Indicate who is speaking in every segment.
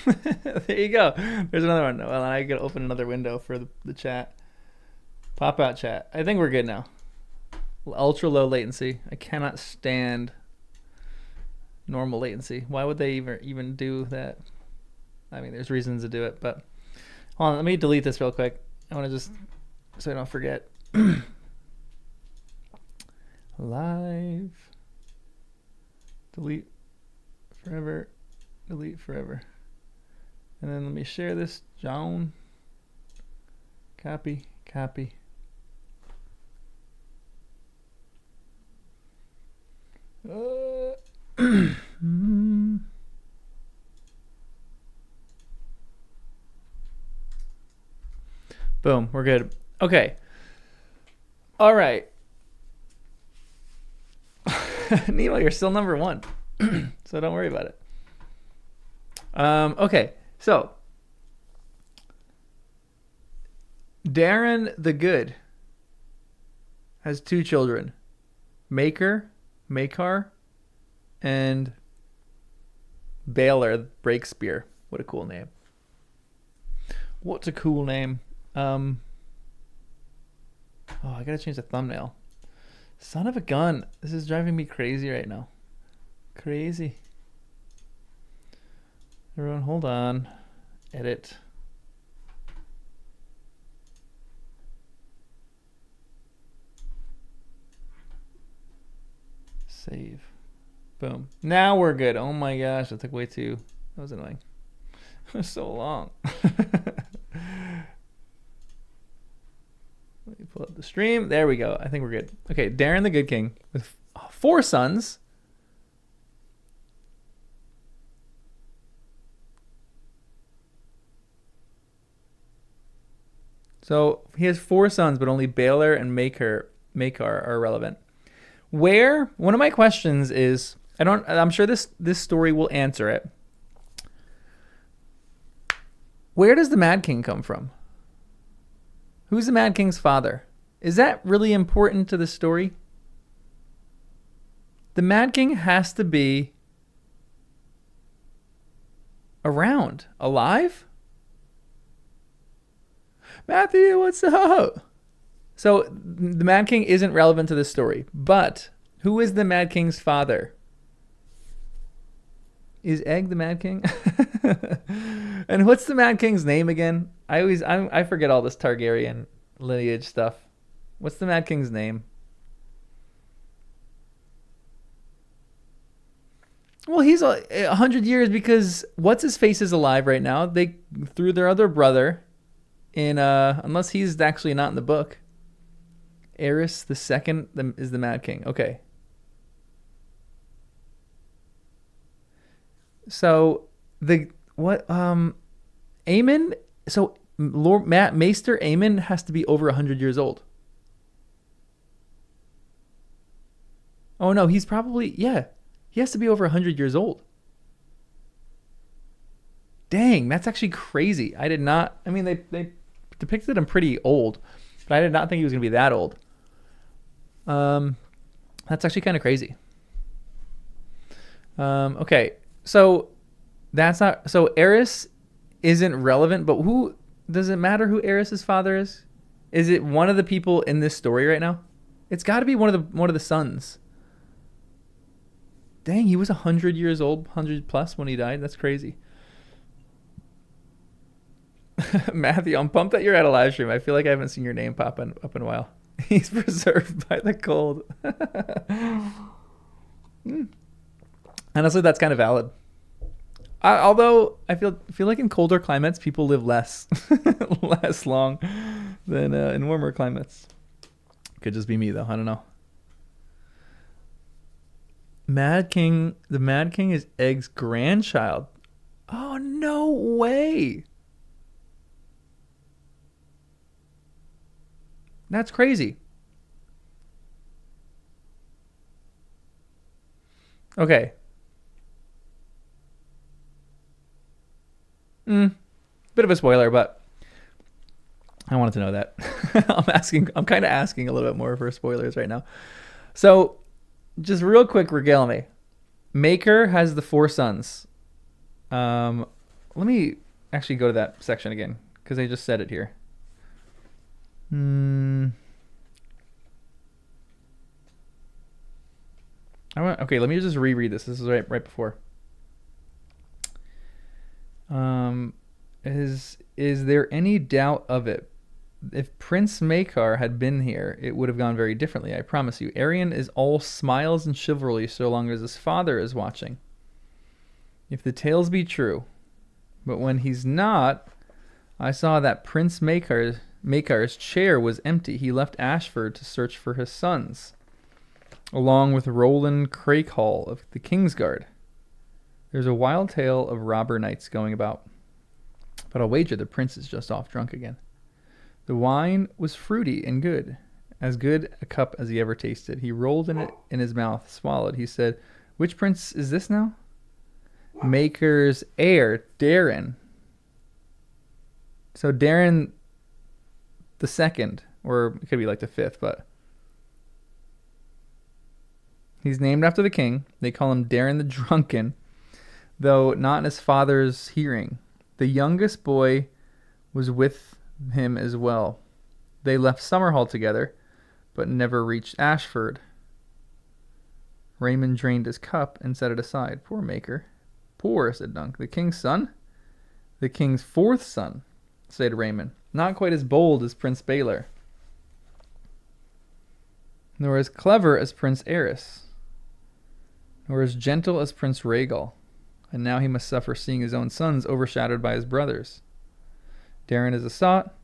Speaker 1: There you go. There's another one. Well, I gotta open another window for the chat. Pop out chat. I think we're good now. Ultra low latency. I cannot stand normal latency. Why would they even do that? I mean, there's reasons to do it, but hold on. Let me delete this real quick. I want to just so I don't forget. Live. Delete forever. Delete forever. And then let me share this. John. Copy. Copy. Boom. We're good. Okay. All right. Nemo, you're still number one. So don't worry about it. Okay. So Darren the Good has 2 children. Makar, and Baylor Breakspear. What a cool name. What's a cool name? Oh, I gotta change the thumbnail. Son of a gun. This is driving me crazy right now. Crazy. Everyone, hold on. Edit. Save. Boom. Now we're good. Oh my gosh, that took way too. That was annoying. It was so long. Let me pull up the stream. There we go. I think we're good. Okay, Darren the Good King with 4 sons. So he has 4 sons, but only Baylor and Makar are relevant. Where one of my questions is, I'm sure this story will answer it. Where does the Mad King come from? Who's the Mad King's father? Is that really important to the story? The Mad King has to be around, alive? Matthew, what's up? So the Mad King isn't relevant to this story, but who is the Mad King's father? Is Egg the Mad King? And what's the Mad King's name again? I forget all this Targaryen lineage stuff. What's the Mad King's name? Well, he's 100 years because what's his face is alive right now. They threw their other brother in, unless he's actually not in the book. Aerys the second is the Mad King. Okay. So Aemon, so Lord Maester Aemon has to be over 100 years old. Oh no, he's probably, yeah. He has to be over 100 years old. Dang, that's actually crazy. I mean, they depicted him pretty old, but I did not think he was going to be that old. That's actually kind of crazy. Okay, so Aerys isn't relevant, but who does it matter who Aerys's father is? Is it one of the people in this story right now? It's got to be one of the sons. Dang, he was 100 years old, 100 plus when he died. That's crazy. Matthew, I'm pumped that you're at a live stream. I feel like I haven't seen your name pop up in a while. He's preserved by the cold. Honestly, that's kind of valid. Although I feel like in colder climates, people live less long than in warmer climates. Could just be me though. I don't know. The Mad King is Egg's grandchild. Oh, no way. That's crazy. Okay. Bit of a spoiler, but I wanted to know that. I'm kind of asking a little bit more for spoilers right now. So, just real quick, regale me. Makar has the 4 sons. Let me actually go to that section again because I just said it here. Okay, let me just reread this. This is right before. Is there any doubt of it? If Prince Makar had been here, it would have gone very differently, I promise you. Arian is all smiles and chivalry so long as his father is watching. If the tales be true. But when he's not, I saw that Prince Makar's chair was empty. He left Ashford to search for his sons, along with Roland Crakehall of the Kingsguard. There's a wild tale of robber knights going about, but I'll wager the prince is just off drunk again. The wine was fruity and good, as good a cup as he ever tasted. He rolled in it in his mouth, swallowed. He said, "Which prince is this now?" Maker's heir, Darren. So Darren the second, or it could be like the fifth, but he's named after the king. They call him Darren the Drunken, though not in his father's hearing. The youngest boy was with him as well. They left Summerhall together, but never reached Ashford. Raymond drained his cup and set it aside. Poor Maker. Poor, said Dunk. The king's son? The king's fourth son, said Raymond. Not quite as bold as Prince Baylor, nor as clever as Prince Eris, nor as gentle as Prince Rhaegal. And now he must suffer seeing his own sons overshadowed by his brothers. Darren is a sot.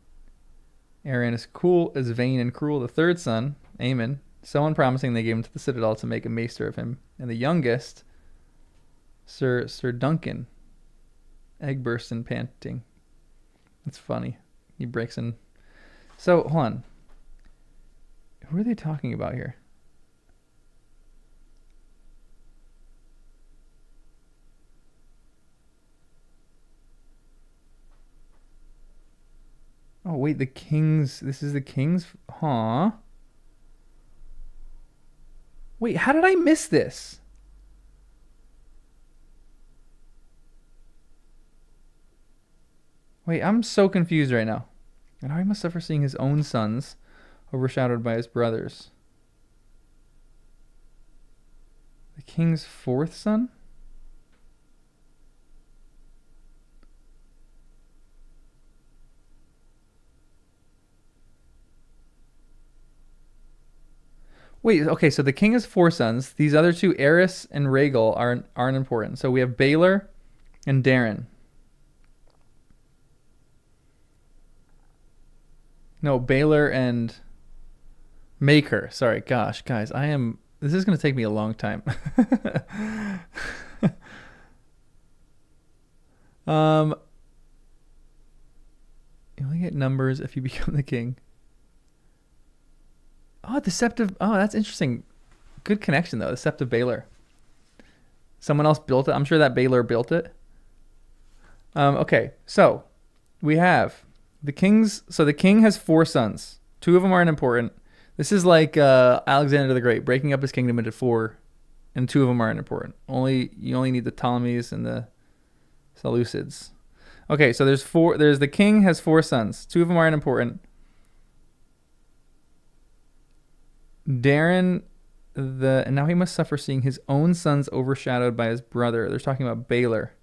Speaker 1: Arian is cool, is vain and cruel. The third son, Aemon, so unpromising they gave him to the citadel to make a maester of him. And the youngest, Sir Duncan, egg burst and panting. It's funny. He breaks in. So, hold on. Who are they talking about here? Oh, wait, the king's... This is the king's... Huh? Wait, how did I miss this? Wait, I'm so confused right now. And how he must suffer seeing his own sons overshadowed by his brothers. The king's fourth son? Wait, okay, so the king has four sons. These other two, Eris and Rhaegal, aren't important. So we have Baylor and Darren. No, Baylor and Maker. Sorry, gosh, guys, this is going to take me a long time. You only get numbers if you become the king. Oh, Deceptive. Oh, that's interesting. Good connection, though. Deceptive Baylor. Someone else built it. I'm sure that Baylor built it. Okay, so we have the king's. So the king has four sons. Two of them aren't important. This is like Alexander the Great breaking up his kingdom into four, and two of them aren't important. You only need the Ptolemies and the Seleucids. Okay, so there's four. There's the king has four sons. Two of them aren't important. Darren, and now he must suffer seeing his own sons overshadowed by his brother. They're talking about Baylor.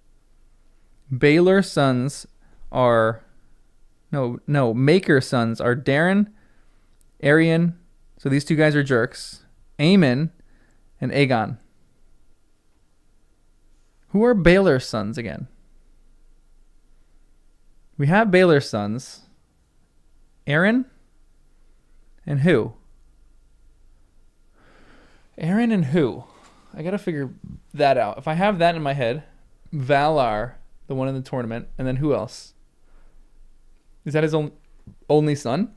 Speaker 1: Baylor's sons are Maker's sons are Darren, Arian. So these two guys are jerks. Aemon and Aegon. Who are Baylor's sons again? We have Baylor's sons. Aaron and who? Aaron and who? I gotta figure that out. If I have that in my head, Valar, the one in the tournament, and then who else? Is that his only son?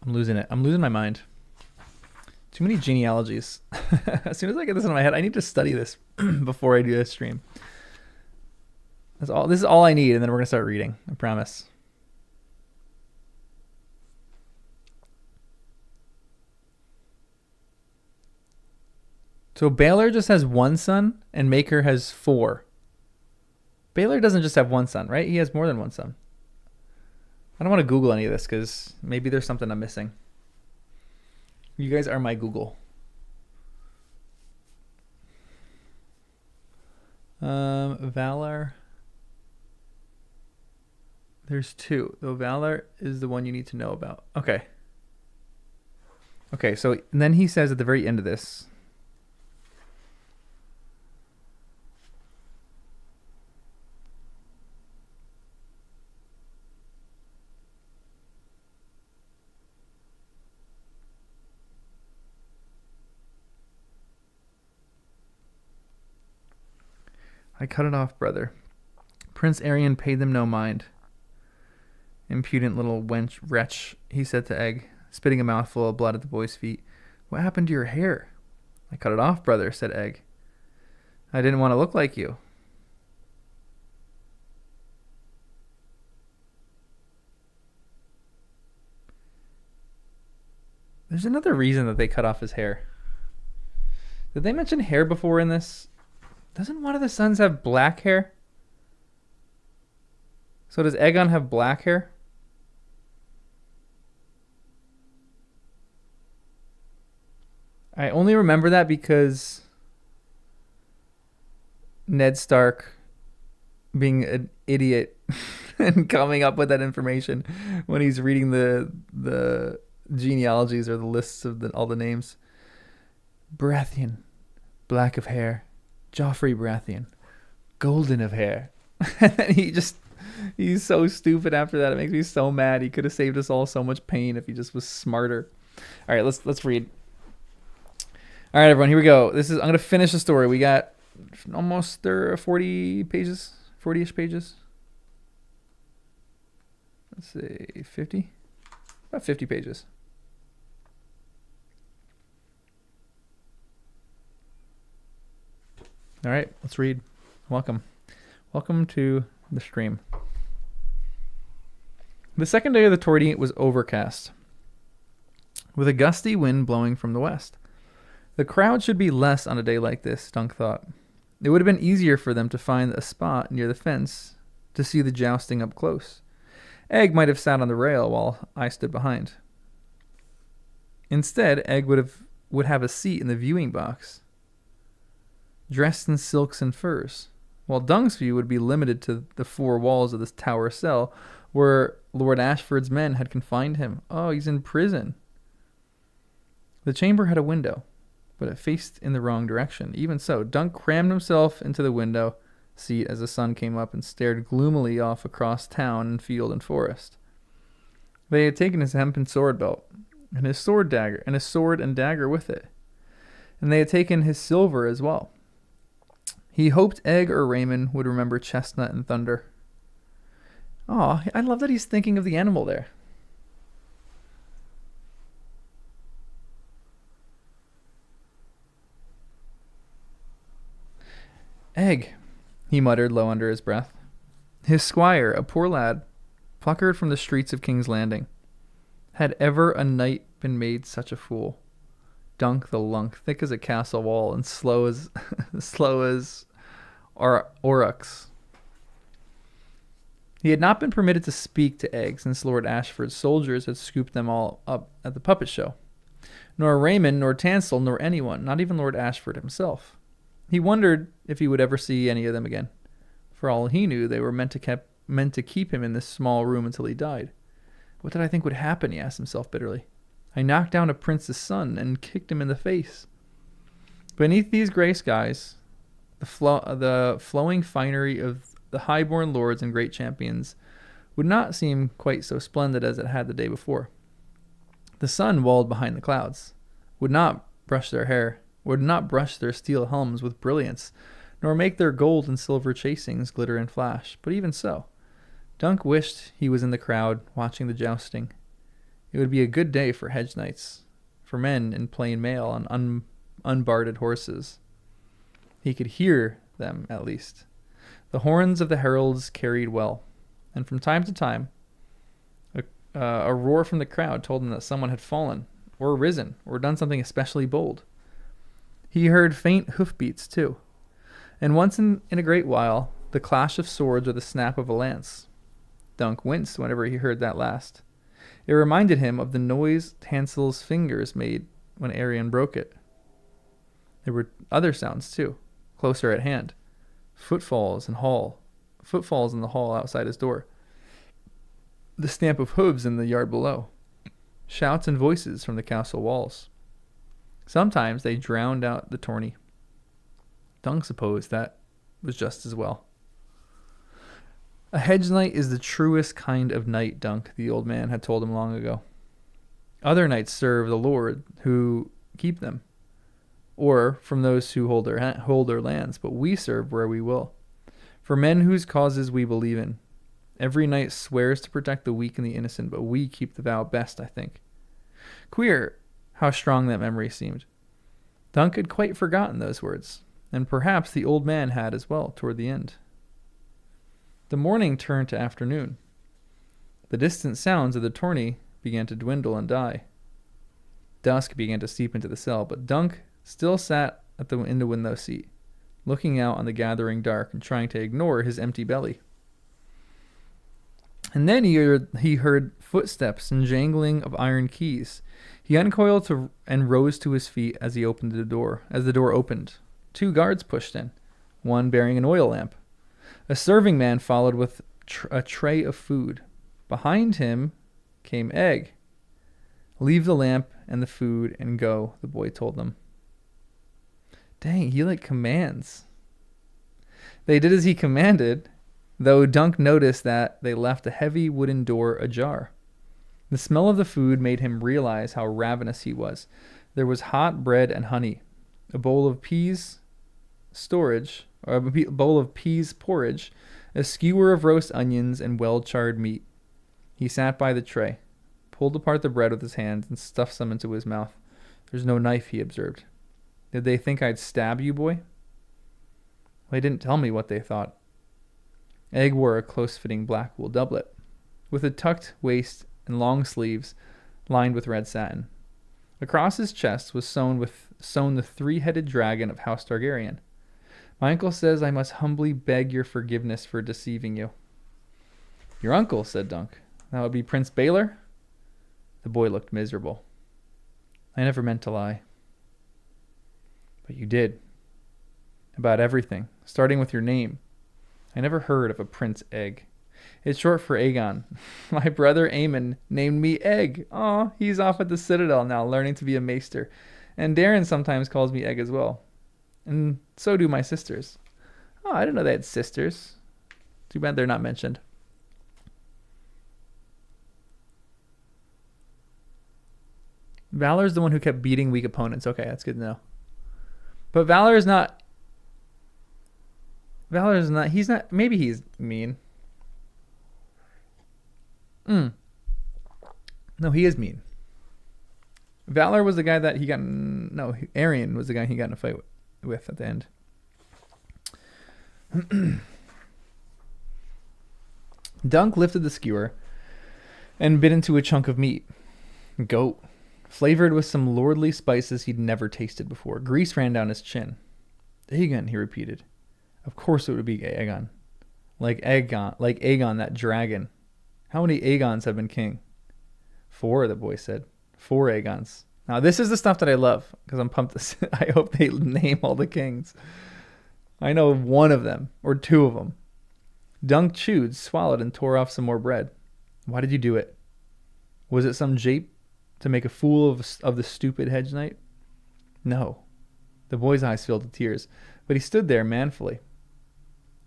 Speaker 1: I'm losing it. I'm losing my mind. Too many genealogies. As soon as I get this in my head, I need to study this before I do this stream. This is all I need, and then we're gonna start reading. I promise. So Baylor just has one son and Maker has four. Baylor doesn't just have one son, right? He has more than one son. I don't want to Google any of this because maybe there's something I'm missing. You guys are my Google. Valor. There's two. Though Valor is the one you need to know about. Okay. Okay, so then he says at the very end of this. I cut it off, brother. Prince Arian paid them no mind. Impudent little wretch, he said to Egg, spitting a mouthful of blood at the boy's feet. What happened to your hair? I cut it off, brother, said Egg. I didn't want to look like you. There's another reason that they cut off his hair. Did they mention hair before in this? Doesn't one of the sons have black hair? So does Aegon have black hair? I only remember that because Ned Stark being an idiot and coming up with that information when he's reading the genealogies or the lists of all the names. Baratheon, black of hair. Joffrey Baratheon, golden of hair. And then he's so stupid after that. It makes me so mad. He could have saved us all so much pain if he just was smarter. All right, let's read. All right, everyone, here we go. I'm going to finish the story. We got almost 40 pages, 40-ish pages. Let's say 50. About 50 pages. All right, let's read. Welcome to the stream. The second day of the tourney was overcast, with a gusty wind blowing from the west. The crowd should be less on a day like this, Dunk thought. It would have been easier for them to find a spot near the fence to see the jousting up close. Egg might have sat on the rail while I stood behind. Instead, Egg would have a seat in the viewing box, dressed in silks and furs, while Dunk's view would be limited to the four walls of this tower cell where Lord Ashford's men had confined him. Oh, he's in prison. The chamber had a window, but it faced in the wrong direction. Even so, Dunk crammed himself into the window seat as the sun came up and stared gloomily off across town and field and forest. They had taken his hempen sword belt and his sword and dagger with it, and they had taken his silver as well. He hoped Egg or Raymond would remember Chestnut and Thunder. Oh, I love that he's thinking of the animal there. Egg, he muttered low under his breath. His squire, a poor lad, pluckered from the streets of King's Landing. Had ever a knight been made such a fool? Dunk the lunk, thick as a castle wall and slow as Aurochs. He had not been permitted to speak to Egg since Lord Ashford's soldiers had scooped them all up at the puppet show. Nor Raymond, nor Tansel, nor anyone, not even Lord Ashford himself. He wondered if he would ever see any of them again. For all he knew, they were meant to keep him in this small room until he died. What did I think would happen, he asked himself bitterly. I knocked down a prince's son and kicked him in the face. Beneath these gray skies, the flowing finery of the high-born lords and great champions would not seem quite so splendid as it had the day before. The sun walled behind the clouds, would not brush their steel helms with brilliance, nor make their gold and silver chasings glitter and flash. But even so, Dunk wished he was in the crowd watching the jousting. It would be a good day for hedge knights, for men in plain mail on unbarded horses. He could hear them, at least. The horns of the heralds carried well, and from time to time, a roar from the crowd told him that someone had fallen, or risen, or done something especially bold. He heard faint hoofbeats, too, and once in a great while, the clash of swords or the snap of a lance. Dunk winced whenever he heard that last. It reminded him of the noise Hansel's fingers made when Arion broke it. There were other sounds, too, closer at hand. Footfalls in the hall outside his door. The stamp of hooves in the yard below. Shouts and voices from the castle walls. Sometimes they drowned out the tourney. Dunk supposed that was just as well. A hedge knight is the truest kind of knight, Dunk, the old man had told him long ago. Other knights serve the lord who keep them, or from those who hold their lands, but we serve where we will, for men whose causes we believe in. Every knight swears to protect the weak and the innocent, but we keep the vow best, I think. Queer how strong that memory seemed. Dunk had quite forgotten those words, and perhaps the old man had as well toward the end. The morning turned to afternoon. The distant sounds of the tourney began to dwindle and die. Dusk began to seep into the cell, but Dunk still sat in the window seat, looking out on the gathering dark and trying to ignore his empty belly. And then he heard footsteps and jangling of iron keys. He uncoiled and rose to his feet as he opened the door. As the door opened, 2 guards pushed in, one bearing an oil lamp. A serving man followed with a tray of food. Behind him came Egg. Leave the lamp and the food and go, the boy told them. Dang, he commands. They did as he commanded, though Dunk noticed that they left a heavy wooden door ajar. The smell of the food made him realize how ravenous he was. There was hot bread and honey, a bowl of peas porridge, a skewer of roast onions, and well-charred meat. He sat by the tray, pulled apart the bread with his hands, and stuffed some into his mouth. There's no knife, he observed. Did they think I'd stab you, boy? They didn't tell me what they thought. Egg wore a close-fitting black wool doublet, with a tucked waist and long sleeves lined with red satin. Across his chest was sewn the 3-headed dragon of House Targaryen. My uncle says I must humbly beg your forgiveness for deceiving you. Your uncle, said Dunk. That would be Prince Baelor? The boy looked miserable. I never meant to lie. But you did. About everything, starting with your name. I never heard of a Prince Egg. It's short for Aegon. My brother Aemon named me Egg. Aw, he's off at the Citadel now, learning to be a maester. And Darren sometimes calls me Egg as well. And so do my sisters. Oh, I didn't know they had sisters. Too bad they're not mentioned. Valor's the one who kept beating weak opponents. Okay, that's good to know. But Valor's not, he's not, maybe he's mean. No, he is mean. Valor was the guy that Arion was the guy he got in a fight with at the end. Dunk lifted the skewer and bit into a chunk of meat. Goat. Flavored with some lordly spices he'd never tasted before. Grease ran down his chin. Aegon, he repeated. Of course it would be Aegon. Like Aegon, that dragon. How many Aegons have been king? 4, the boy said. 4 Aegons. Now this is the stuff that I love, because I'm pumped. I hope they name all the kings. I know one of them, or 2 of them. Dunk chewed, swallowed, and tore off some more bread. Why did you do it? Was it some jape to make a fool of the stupid hedge knight? No. The boy's eyes filled with tears, but he stood there manfully.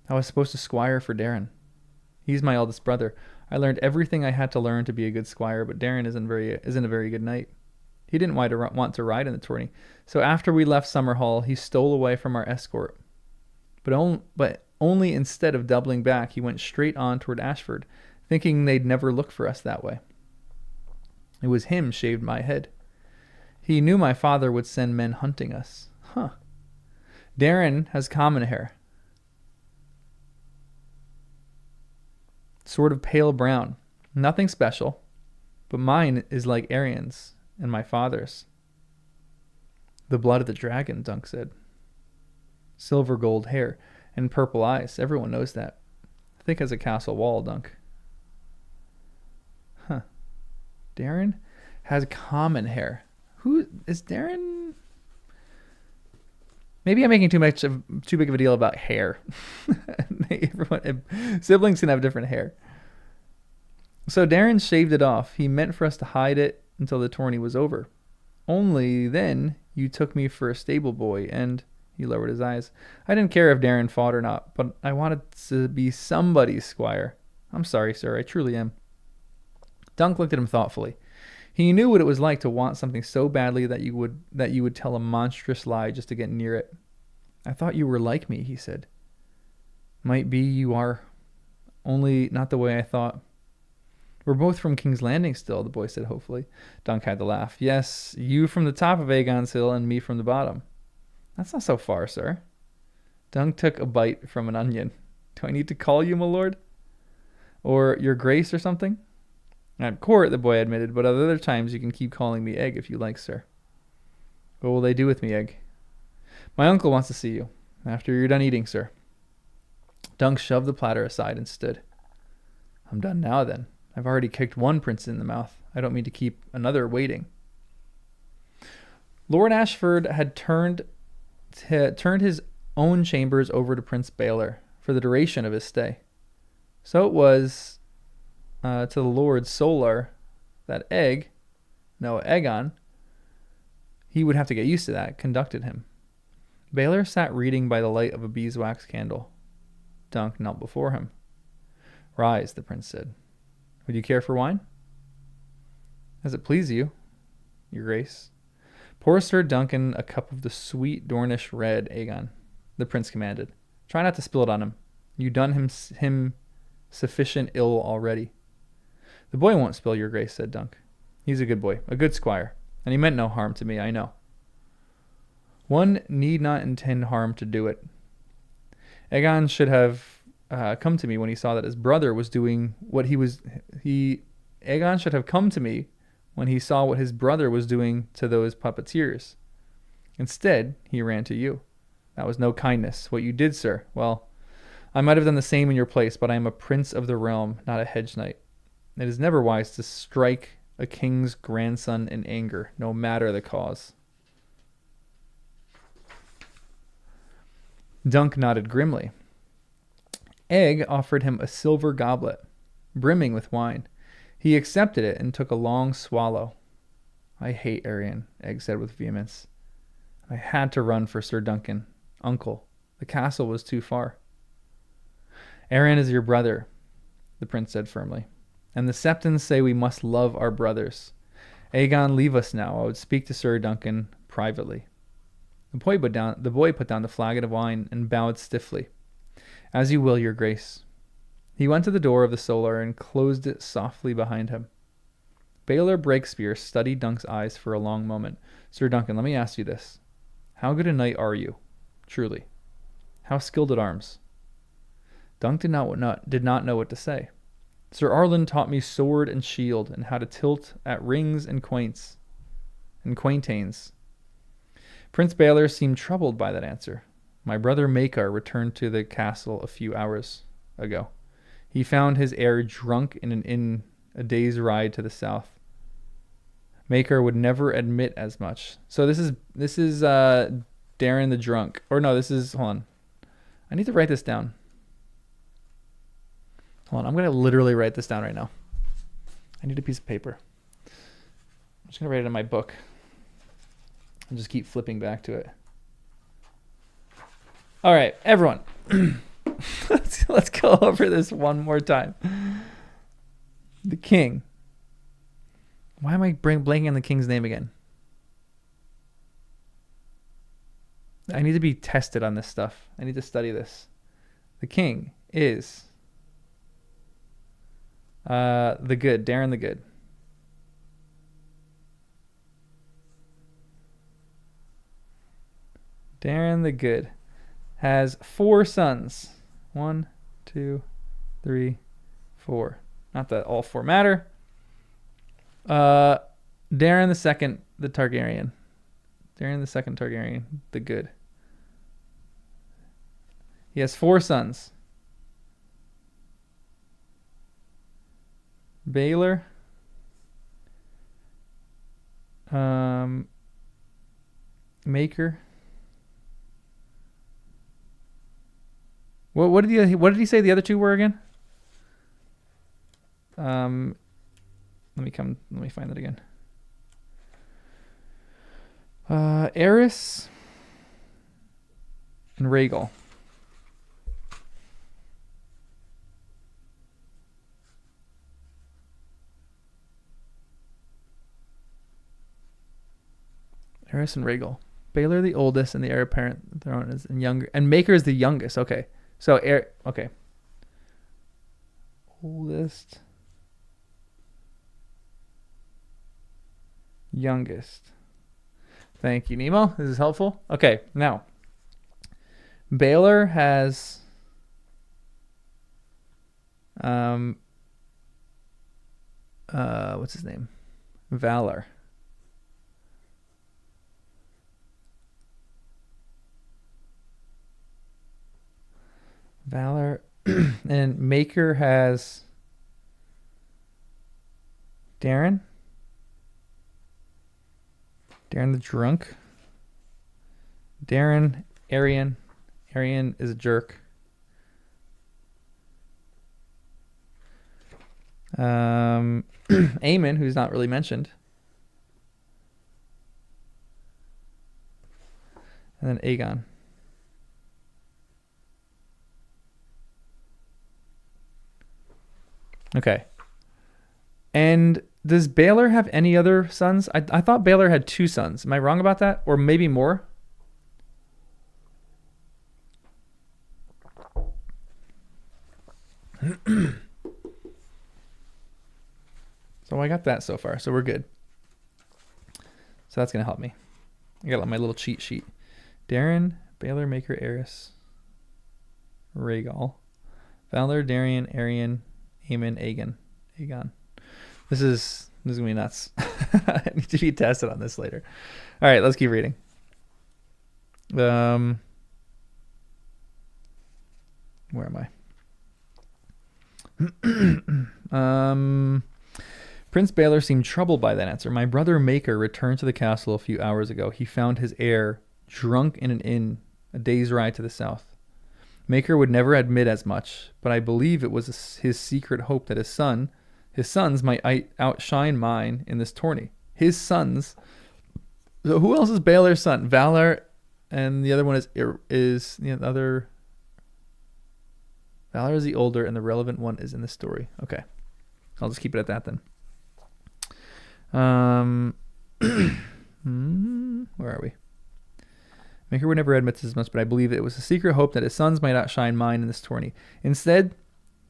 Speaker 1: I was supposed to squire for Darren. He's my eldest brother. I learned everything I had to learn to be a good squire, but Darren isn't a very good knight. He didn't want to ride in the tourney, so after we left Summerhall, he stole away from our escort. But only instead of doubling back, he went straight on toward Ashford, thinking they'd never look for us that way. It was him shaved my head. He knew my father would send men hunting us. Huh. Darren has common hair. Sort of pale brown. Nothing special. But mine is like Arion's and my father's. The blood of the dragon, Dunk said. Silver gold hair and purple eyes. Everyone knows that. Thick as a castle wall, Dunk. Huh. Darren has common hair. Who is Darren? Maybe I'm making too big of a deal about hair. Siblings can have different hair. So Darren shaved it off. He meant for us to hide it until the tourney was over. Only then you took me for a stable boy, and he lowered his eyes. I didn't care if Darren fought or not, but I wanted to be somebody's squire. I'm sorry, sir. I truly am. Dunk looked at him thoughtfully. He knew what it was like to want something so badly that you would tell a monstrous lie just to get near it. I thought you were like me, he said. Might be you are, only not the way I thought. We're both from King's Landing still, the boy said hopefully. Dunk had to laugh. Yes, you from the top of Aegon's Hill and me from the bottom. That's not so far, sir. Dunk took a bite from an onion. Do I need to call you, my lord? Or your grace or something? At court, the boy admitted, but at other times you can keep calling me Egg if you like, sir. What will they do with me, Egg? My uncle wants to see you. After you're done eating, sir. Dunk shoved the platter aside and stood. I'm done now, then. I've already kicked one prince in the mouth. I don't mean to keep another waiting. Lord Ashford had turned his own chambers over to Prince Baelor for the duration of his stay. So it was to the Lord Solar that Aegon, he would have to get used to that, conducted him. Baelor sat reading by the light of a beeswax candle. Dunk knelt before him. Rise, the prince said. Would you care for wine? As it please you, your grace. Pour Sir Duncan a cup of the sweet Dornish red, Aegon, the prince commanded. Try not to spill it on him. You done him sufficient ill already. The boy won't spill, your grace, said Dunk. He's a good boy, a good squire, and he meant no harm to me, I know. One need not intend harm to do it. Aegon should have come to me when he saw that his brother was doing what Aegon should have come to me when he saw what his brother was doing to those puppeteers. Instead, he ran to you. That was no kindness. What you did, sir, well, I might have done the same in your place, but I am a prince of the realm, not a hedge knight. It is never wise to strike a king's grandson in anger, no matter the cause. Dunk nodded grimly. Egg offered him a silver goblet, brimming with wine. He accepted it and took a long swallow. I hate Arian, Egg said with vehemence. I had to run for Sir Duncan. Uncle, the castle was too far. Arian is your brother, the prince said firmly. And the Septons say we must love our brothers. Aegon, leave us now. I would speak to Sir Duncan privately. The boy put down the flagon of wine and bowed stiffly. As you will, your grace. He went to the door of the Solar and closed it softly behind him. Baelor Breakspear studied Dunk's eyes for a long moment. Sir Duncan, let me ask you this. How good a knight are you? Truly. How skilled at arms? Dunk did not know what to say. Sir Arlen taught me sword and shield and how to tilt at rings and quaintains. Prince Baelor seemed troubled by that answer. My brother Maekar returned to the castle a few hours ago. He found his heir drunk in an inn a day's ride to the south. Maekar would never admit as much. So this is Darren the drunk. Or no, hold on. I need to write this down. Hold on, I'm going to literally write this down right now. I need a piece of paper. I'm just going to write it in my book. And just keep flipping back to it. All right, everyone. Let's go over this one more time. The king. Why am I blanking on the king's name again? I need to be tested on this stuff. I need to study this. The king is the good, Darren the Good. Darren the Good has 4 sons. 1, 2, 3, 4. Not that all 4 matter. Darren the Second, the Targaryen. Darren the second Targaryen, the good. He has 4 sons. Baylor. Maker. What did he say the other 2 were again? Let me find that again. Eris and Rhaegal. Eris and Rhaegal. Baylor the oldest and the heir apparent to the throne is and younger, and Maker is the youngest. Okay, so okay. Oldest, youngest. Thank you, Nemo. This is helpful. Okay, now Baylor has what's his name? Valor. And Maker has Darren the drunk. Darren, Arian is a jerk. Aemon, who's not really mentioned. And then Aegon. Okay. And does Baylor have any other sons? I thought Baylor had 2 sons. Am I wrong about that? Or maybe more? So I got that so far. So we're good. So that's going to help me. I got my little cheat sheet. Darren, Baylor, Maker, Eris, Rhaegal, Valor, Darien, Arian, Aemon, Aegon. This is gonna be nuts. I need to be tested on this later. All right, let's keep reading. Where am I? Prince Baylor seemed troubled by that answer. My brother Maker returned to the castle a few hours ago. He found his heir drunk in an inn a day's ride to the south. Maker would never admit as much, but I believe it was his secret hope that his sons might outshine mine in this tourney. His sons. So who else is Baylor's son? Valor, and the other one is the other. Valor is the older, and the relevant one is in the story. Okay, I'll just keep it at that then. Where are we? Maker would never admit as much, but I believe it was a secret hope that his sons might outshine mine in this tourney. Instead,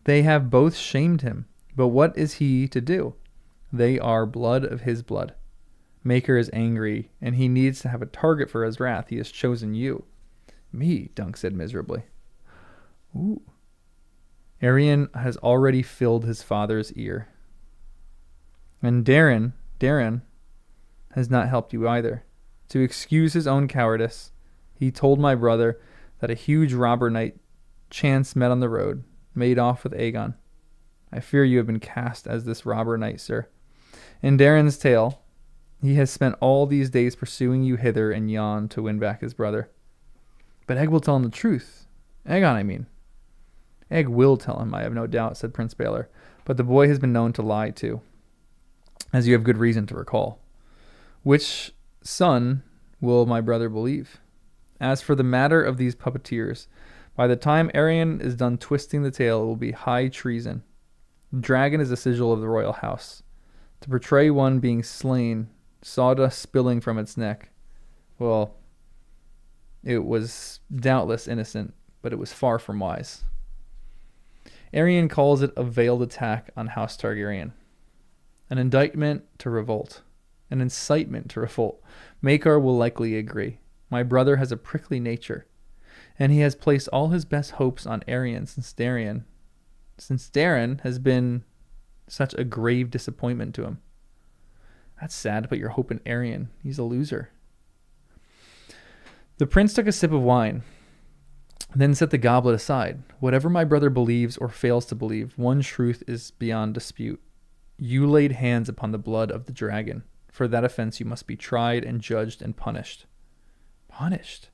Speaker 1: they have both shamed him. But what is he to do? They are blood of his blood. Maker is angry, and he needs to have a target for his wrath. He has chosen you. Me, Dunk said miserably. Ooh. Arian has already filled his father's ear. And Darren has not helped you either. To excuse his own cowardice, he told my brother that a huge robber knight chance met on the road, made off with Aegon. I fear you have been cast as this robber knight, sir. In Darren's tale, he has spent all these days pursuing you hither and yon to win back his brother. But Egg will tell him the truth. Aegon, I mean. Egg will tell him, I have no doubt, said Prince Baylor. But the boy has been known to lie too, as you have good reason to recall. Which son will my brother believe? As for the matter of these puppeteers, by the time Arian is done twisting the tale, it will be high treason. The dragon is a sigil of the royal house. To portray one being slain, sawdust spilling from its neck, well, it was doubtless innocent, but it was far from wise. Arian calls it a veiled attack on House Targaryen, an indictment to revolt, an incitement to revolt. Maekar will likely agree. My brother has a prickly nature, and he has placed all his best hopes on Arian since Darren has been such a grave disappointment to him. That's sad to put your hope in Arian. He's a loser. The prince took a sip of wine, then set the goblet aside. Whatever my brother believes or fails to believe, one truth is beyond dispute. You laid hands upon the blood of the dragon. For that offense you must be tried and judged and punished. Punished?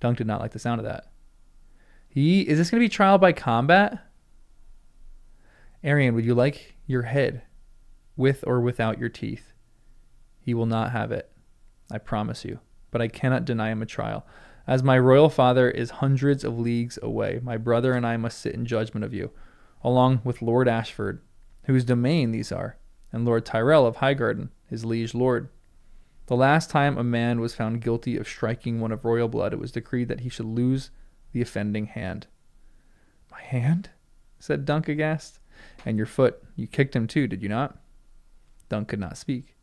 Speaker 1: Dunk did not like the sound of that. Is this going to be trial by combat? Arian, would you like your head with or without your teeth? He will not have it, I promise you. But I cannot deny him a trial. As my royal father is hundreds of leagues away, my brother and I must sit in judgment of you, along with Lord Ashford, whose domain these are, and Lord Tyrell of Highgarden, his liege lord. The last time a man was found guilty of striking one of royal blood, it was decreed that he should lose the offending hand. My hand? Said Dunk aghast. And your foot. You kicked him too, did you not? Dunk could not speak.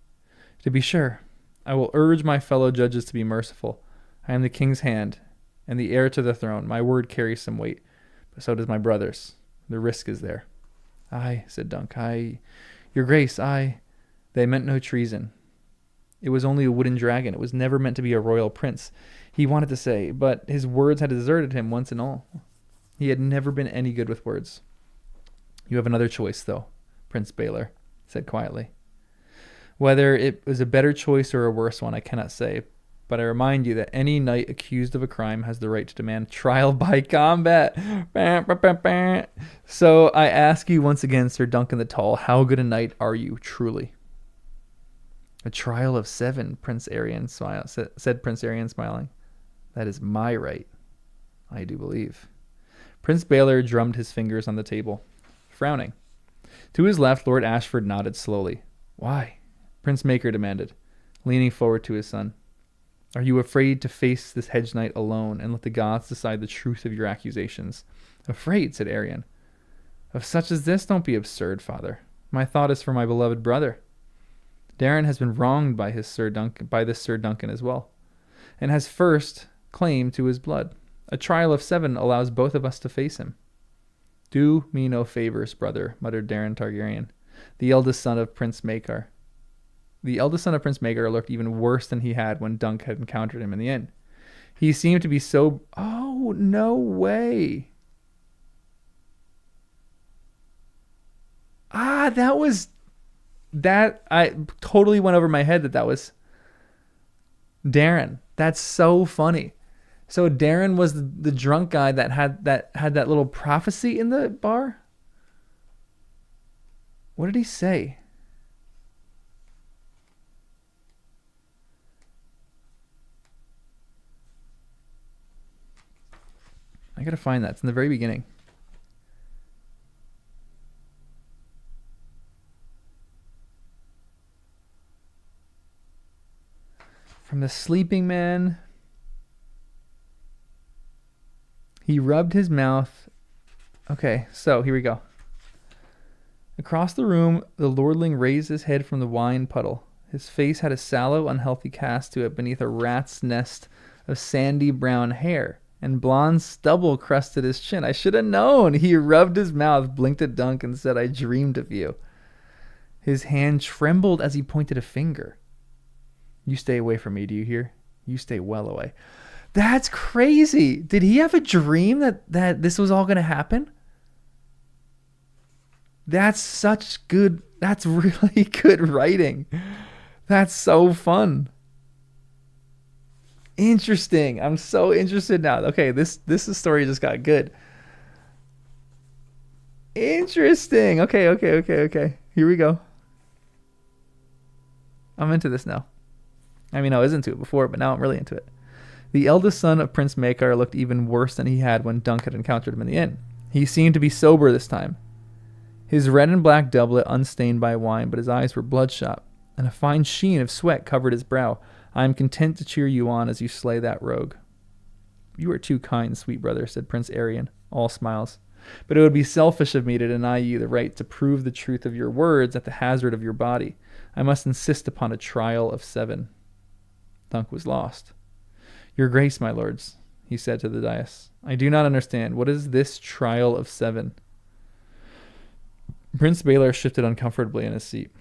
Speaker 1: To be sure, I will urge my fellow judges to be merciful. I am the king's hand, and the heir to the throne. My word carries some weight, but so does my brother's. The risk is there. Aye, said Dunk. Aye, your grace, aye. They meant no treason. It was only a wooden dragon. It was never meant to be a royal prince, he wanted to say, but his words had deserted him once and all. He had never been any good with words. You have another choice, though, Prince Baylor said quietly. Whether it was a better choice or a worse one, I cannot say, but I remind you that any knight accused of a crime has the right to demand trial by combat. So I ask you once again, Sir Duncan the Tall, how good a knight are you, truly? A trial of 7, said Prince Arian, smiling. That is my right, I do believe. Prince Baylor drummed his fingers on the table, frowning. To his left, Lord Ashford nodded slowly. Why? Prince Maker demanded, leaning forward to his son. Are you afraid to face this hedge knight alone and let the gods decide the truth of your accusations? Afraid, said Arian. Of such as this, don't be absurd, father. My thought is for my beloved brother. Darren has been wronged by this Sir Duncan as well, and has first claim to his blood. A trial of 7 allows both of us to face him. Do me no favors, brother, muttered Darren Targaryen, the eldest son of Prince Maekar. The eldest son of Prince Maekar looked even worse than he had when Dunk had encountered him in the inn. He seemed to be so... Oh, no way. That was... That... I totally went over my head that was Darren. That's so funny. So Darren was the drunk guy that had that little prophecy in the bar? What did he say? I gotta find that. It's in the very beginning. From the sleeping man... He rubbed his mouth. Okay, so here we go. Across the room, the lordling raised his head from the wine puddle. His face had a sallow, unhealthy cast to it beneath a rat's nest of sandy brown hair, and blonde stubble crusted his chin. I should have known. He rubbed his mouth, blinked at Dunk, and said, I dreamed of you. His hand trembled as he pointed a finger. You stay away from me, do you hear? You stay well away. That's crazy. Did he have a dream that this was all going to happen? That's really good writing. That's so fun. Interesting. I'm so interested now. Okay, this story just got good. Interesting. Okay. Here we go. I'm into this now. I mean, I was into it before, but now I'm really into it. The eldest son of Prince Maekar looked even worse than he had when Dunk had encountered him in the inn. He seemed to be sober this time. His red and black doublet unstained by wine, but his eyes were bloodshot, and a fine sheen of sweat covered his brow. I am content to cheer you on as you slay that rogue. You are too kind, sweet brother, said Prince Arian, all smiles. But it would be selfish of me to deny you the right to prove the truth of your words at the hazard of your body. I must insist upon a trial of 7. Dunk was lost. Your grace, my lords, he said to the dais. I do not understand. What is this trial of 7? Prince Baylor shifted uncomfortably in his seat.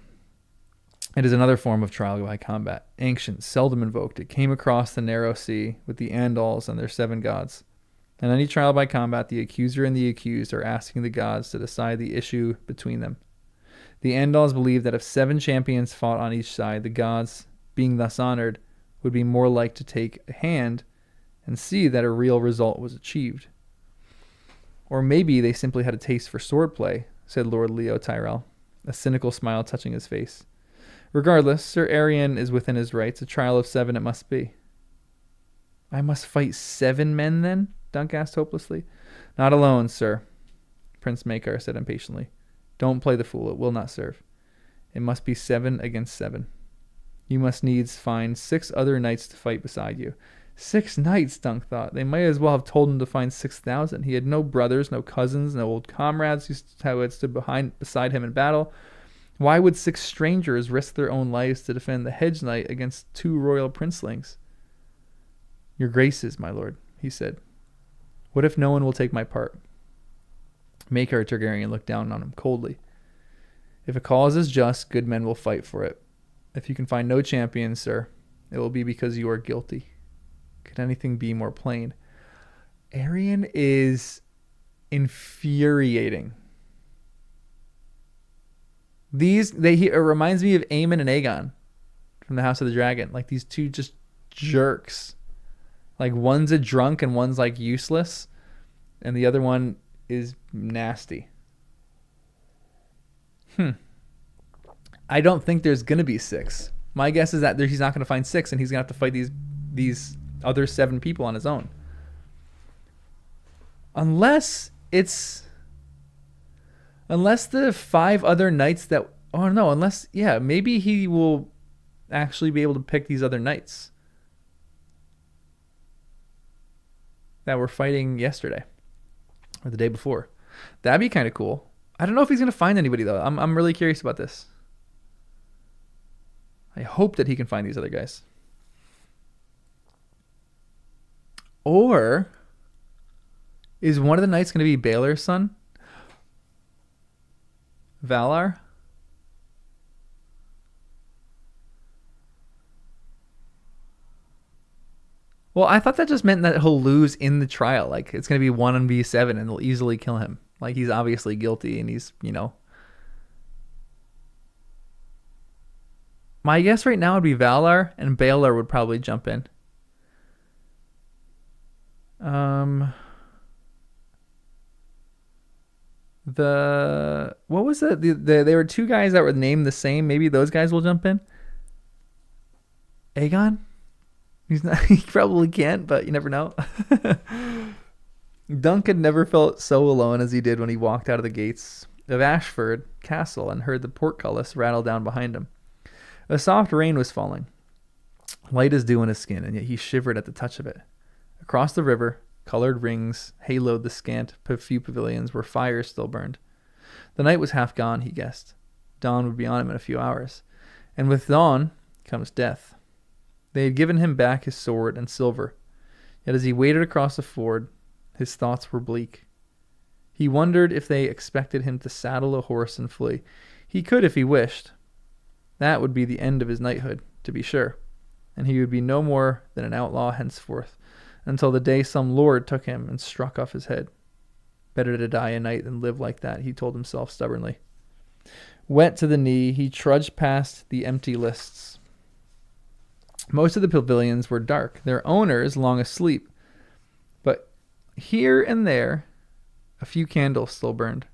Speaker 1: It is another form of trial by combat, ancient, seldom invoked. It came across the narrow sea with the Andals and their 7 gods. In any trial by combat, the accuser and the accused are asking the gods to decide the issue between them. The Andals believed that if 7 champions fought on each side, the gods, being thus honored, would be more like to take a hand and see that a real result was achieved. Or maybe they simply had a taste for swordplay, said Lord Leo Tyrell, a cynical smile touching his face. Regardless, Sir Arian is within his rights. A trial of 7 it must be. I must fight 7 men then? Dunk asked hopelessly. Not alone, sir, Prince Makar said impatiently. Don't play the fool. It will not serve. It must be 7 against 7. You must needs find 6 other knights to fight beside you. 6 knights, Dunk thought. They might as well have told him to find 6,000. He had no brothers, no cousins, no old comrades who had stood beside him in battle. Why would 6 strangers risk their own lives to defend the Hedge Knight against 2 royal princelings? Your graces, my lord, he said. What if no one will take my part? Makar Targaryen looked down on him coldly. If a cause is just, good men will fight for it. If you can find no champion, sir, it will be because you are guilty. Could anything be more plain? Arian is infuriating. It reminds me of Aemon and Aegon from the House of the Dragon. Like these 2 just jerks. Like one's a drunk and one's like useless, and the other one is nasty. I don't think there's gonna be 6. My guess is that he's not gonna find 6, and he's gonna have to fight these other 7 people on his own. Unless the 5 other knights maybe he will actually be able to pick these other knights that were fighting yesterday or the day before. That'd be kind of cool. I don't know if he's going to find anybody, though. I'm really curious about this. I hope that he can find these other guys. Or is one of the knights going to be Baelor's son? Valar? Well, I thought that just meant that he'll lose in the trial. Like, it's going to be 1v7 and they'll easily kill him. Like, he's obviously guilty and he's, My guess right now would be Valar, and Baelor would probably jump in. What was it? There were 2 guys that were named the same. Maybe those guys will jump in. Aegon? He's not. He probably can't, but you never know. Duncan never felt so alone as he did when he walked out of the gates of Ashford Castle and heard the portcullis rattle down behind him. A soft rain was falling, light as dew on his skin, and yet he shivered at the touch of it. Across the river, colored rings haloed the scant few pavilions where fires still burned. The night was half gone, he guessed. Dawn would be on him in a few hours, and with dawn comes death. They had given him back his sword and silver, yet as he waded across the ford, his thoughts were bleak. He wondered if they expected him to saddle a horse and flee. He could if he wished. That would be the end of his knighthood, to be sure, and he would be no more than an outlaw henceforth, until the day some lord took him and struck off his head. Better to die a knight than live like that, he told himself stubbornly. Wet to the knee, he trudged past the empty lists. Most of the pavilions were dark, their owners long asleep, but here and there, a few candles still burned.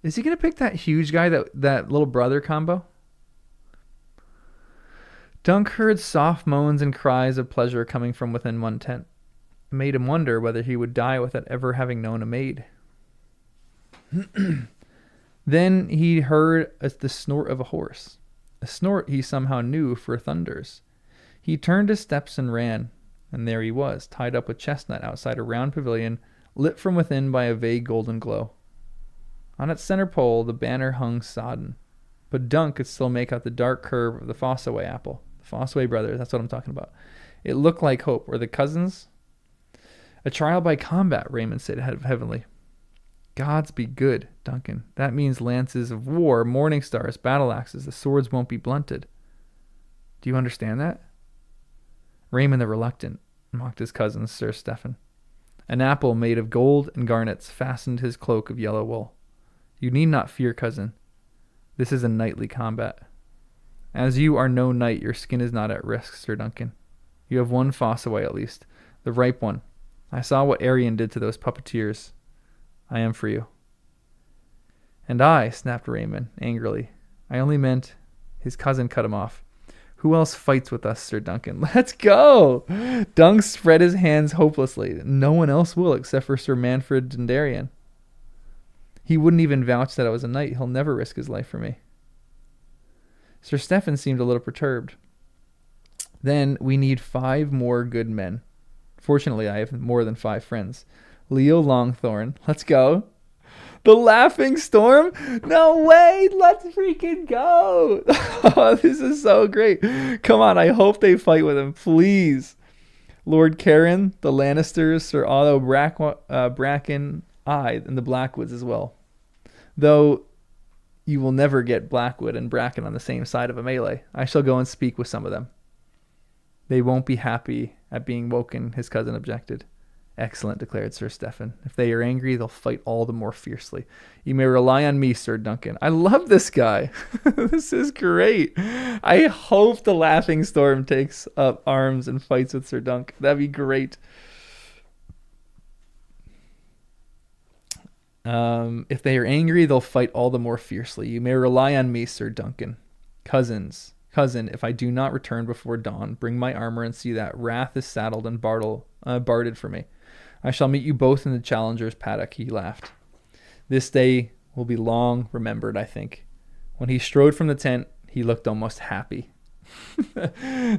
Speaker 1: Is he going to pick that huge guy, that little brother combo? Dunk heard soft moans and cries of pleasure coming from within one tent. It made him wonder whether he would die without ever having known a maid. Then he heard the snort of a horse, a snort he somehow knew for thunders. He turned his steps and ran, and there he was, tied up with chestnut outside a round pavilion, lit from within by a vague golden glow. On its center pole, the banner hung sodden, but Dunk could still make out the dark curve of the Fossaway apple. The Fossaway brothers, that's what I'm talking about. It looked like hope. Were the cousins? A trial by combat, Raymond said heavily. Gods be good, Duncan. That means lances of war, morning stars, battle axes. The swords won't be blunted. Do you understand that? Raymond the Reluctant, mocked his cousin, Sir Stephen. An apple made of gold and garnets fastened his cloak of yellow wool. You need not fear, cousin. This is a knightly combat. As you are no knight, your skin is not at risk, Sir Duncan. You have one foss away at least, the ripe one. I saw what Arion did to those puppeteers. I am for you. And I, snapped Raymond angrily. I only meant his cousin cut him off. Who else fights with us, Sir Duncan? Let's go! Dunk spread his hands hopelessly. No one else will except for Sir Manfred Dundarian. He wouldn't even vouch that I was a knight. He'll never risk his life for me. Sir Stephen seemed a little perturbed. Then we need 5 more good men. Fortunately, I have more than 5 friends. Leo Longthorn. Let's go. The Laughing Storm? No way! Let's freaking go! Oh, this is so great. Come on, I hope they fight with him. Please. Lord Caron, the Lannisters, Sir Otto Bracken, and the Blackwoods as well. Though you will never get Blackwood and Bracken on the same side of a melee. I shall go and speak with some of them. They won't be happy at being woken, his cousin objected. Excellent, declared Sir Stephen. If they are angry, they'll fight all the more fiercely. You may rely on me, Sir Duncan. I love this guy. This is great. I hope the Laughing Storm takes up arms and fights with Sir Dunk. That'd be great. If they are angry, they'll fight all the more fiercely. You may rely on me, Sir Duncan. Cousin, if I do not return before dawn, bring my armor and see that Wrath is saddled and barded for me. I shall meet you both in the Challenger's paddock, he laughed. This day will be long remembered, I think. When he strode from the tent, he looked almost happy.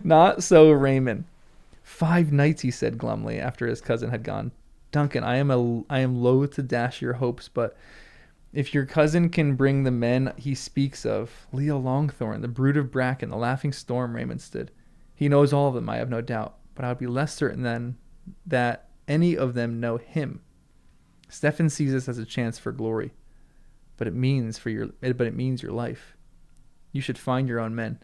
Speaker 1: Not so Raymond. 5 nights, he said glumly after his cousin had gone. Duncan, I am loath to dash your hopes, but if your cousin can bring the men he speaks of, Leo Longthorn, the Brood of Bracken, the Laughing Storm, Raymond stood. He knows all of them, I have no doubt, but I would be less certain than that any of them know him. Stephen sees this as a chance for glory, but it means your life. You should find your own men.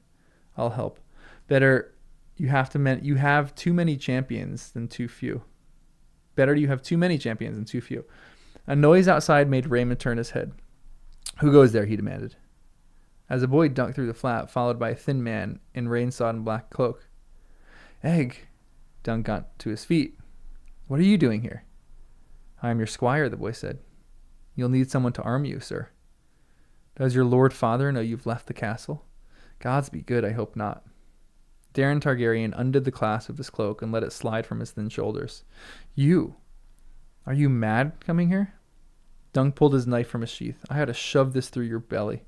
Speaker 1: I'll help. Better you have too many champions than too few. Better you have too many champions than too few. A noise outside made Raymond turn his head. Who goes there? He demanded. As a boy dunked through the flap, followed by a thin man in rain-sodden black cloak. Egg. Dunk got to his feet. What are you doing here? I am your squire, the boy said. You'll need someone to arm you, sir. Does your lord father know you've left the castle? Gods be good, I hope not. Daron Targaryen undid the clasp of his cloak and let it slide from his thin shoulders. You? Are you mad coming here? Dunk pulled his knife from his sheath. I had to shove this through your belly.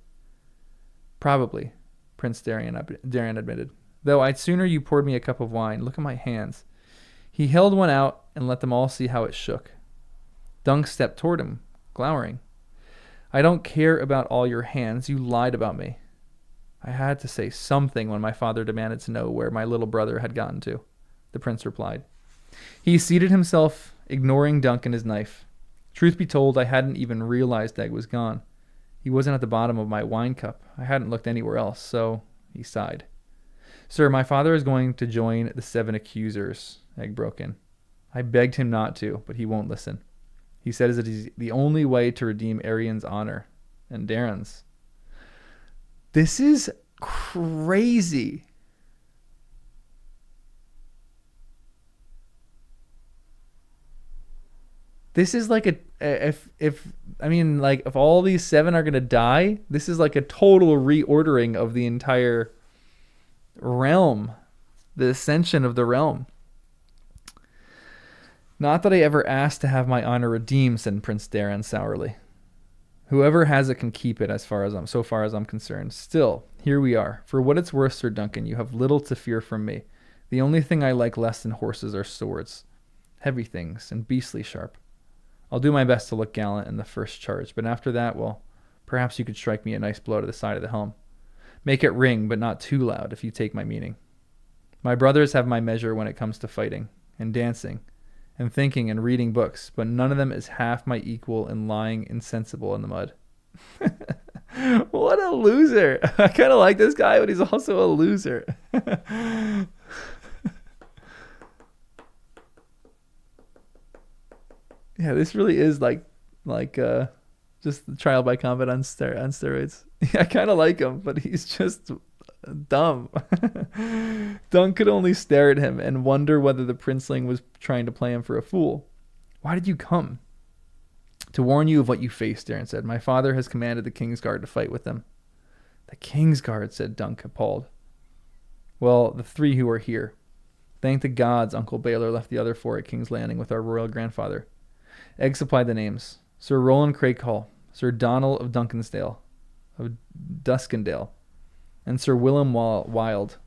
Speaker 1: Probably, Prince Daron admitted. Though I'd sooner you poured me a cup of wine. Look at my hands. He held one out and let them all see how it shook. Dunk stepped toward him, glowering. I don't care about all your hands. You lied about me. I had to say something when my father demanded to know where my little brother had gotten to, the prince replied. He seated himself, ignoring Dunk and his knife. Truth be told, I hadn't even realized Egg was gone. He wasn't at the bottom of my wine cup. I hadn't looked anywhere else, so he sighed. Sir, my father is going to join the 7 accusers, Egg broke in. I begged him not to, but he won't listen. He says it is the only way to redeem Arion's honor and Daron's. This is crazy. This is like if all these 7 are going to die, this is like a total reordering of the entire realm, the ascension of the realm. Not that I ever asked to have my honor redeemed, said Prince Daron sourly. Whoever has it can keep it so far as I'm concerned. Still, here we are. For what it's worth, Sir Duncan, you have little to fear from me. The only thing I like less than horses are swords. Heavy things and beastly sharp. I'll do my best to look gallant in the first charge, but after that, well, perhaps you could strike me a nice blow to the side of the helm. Make it ring, but not too loud, if you take my meaning. My brothers have my measure when it comes to fighting and dancing, and thinking and reading books, but none of them is half my equal in lying insensible in the mud. What a loser. I kind of like this guy, but he's also a loser. Yeah, this really is like just the trial by combat on steroids. I kind of like him, but he's just dumb. Dunk could only stare at him and wonder whether the princeling was trying to play him for a fool. Why did you come? To warn you of what you face, Darren said. My father has commanded the King's Guard to fight with them. The King's Guard, said Dunk, appalled. Well, the 3 who are here. Thank the gods Uncle Baylor left the other 4 at King's Landing with our royal grandfather. Egg supplied the names. Sir Roland Crakehall, Sir Donald of Duskendale, and Sir Willem Wild.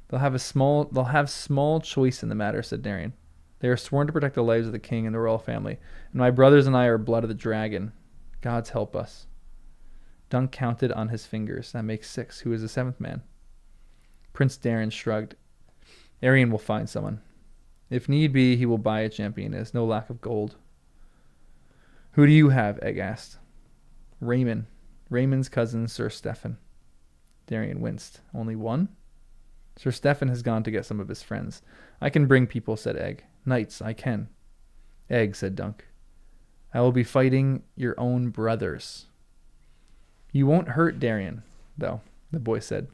Speaker 1: They'll have small choice in the matter, said Darian. They are sworn to protect the lives of the king and the royal family, and my brothers and I are blood of the dragon. Gods help us. Dunk counted on his fingers. That makes 6. Who is the 7th man? Prince Darren shrugged. Arian will find someone. If need be, he will buy a champion. There's no lack of gold. Who do you have? Egg asked. Raymond. Raymond's cousin, Sir Stephen. Darian winced. Only one? Sir Stephen has gone to get some of his friends. I can bring people, said Egg. Knights, I can. Egg, said Dunk. I will be fighting your own brothers. You won't hurt Darian, though, the boy said.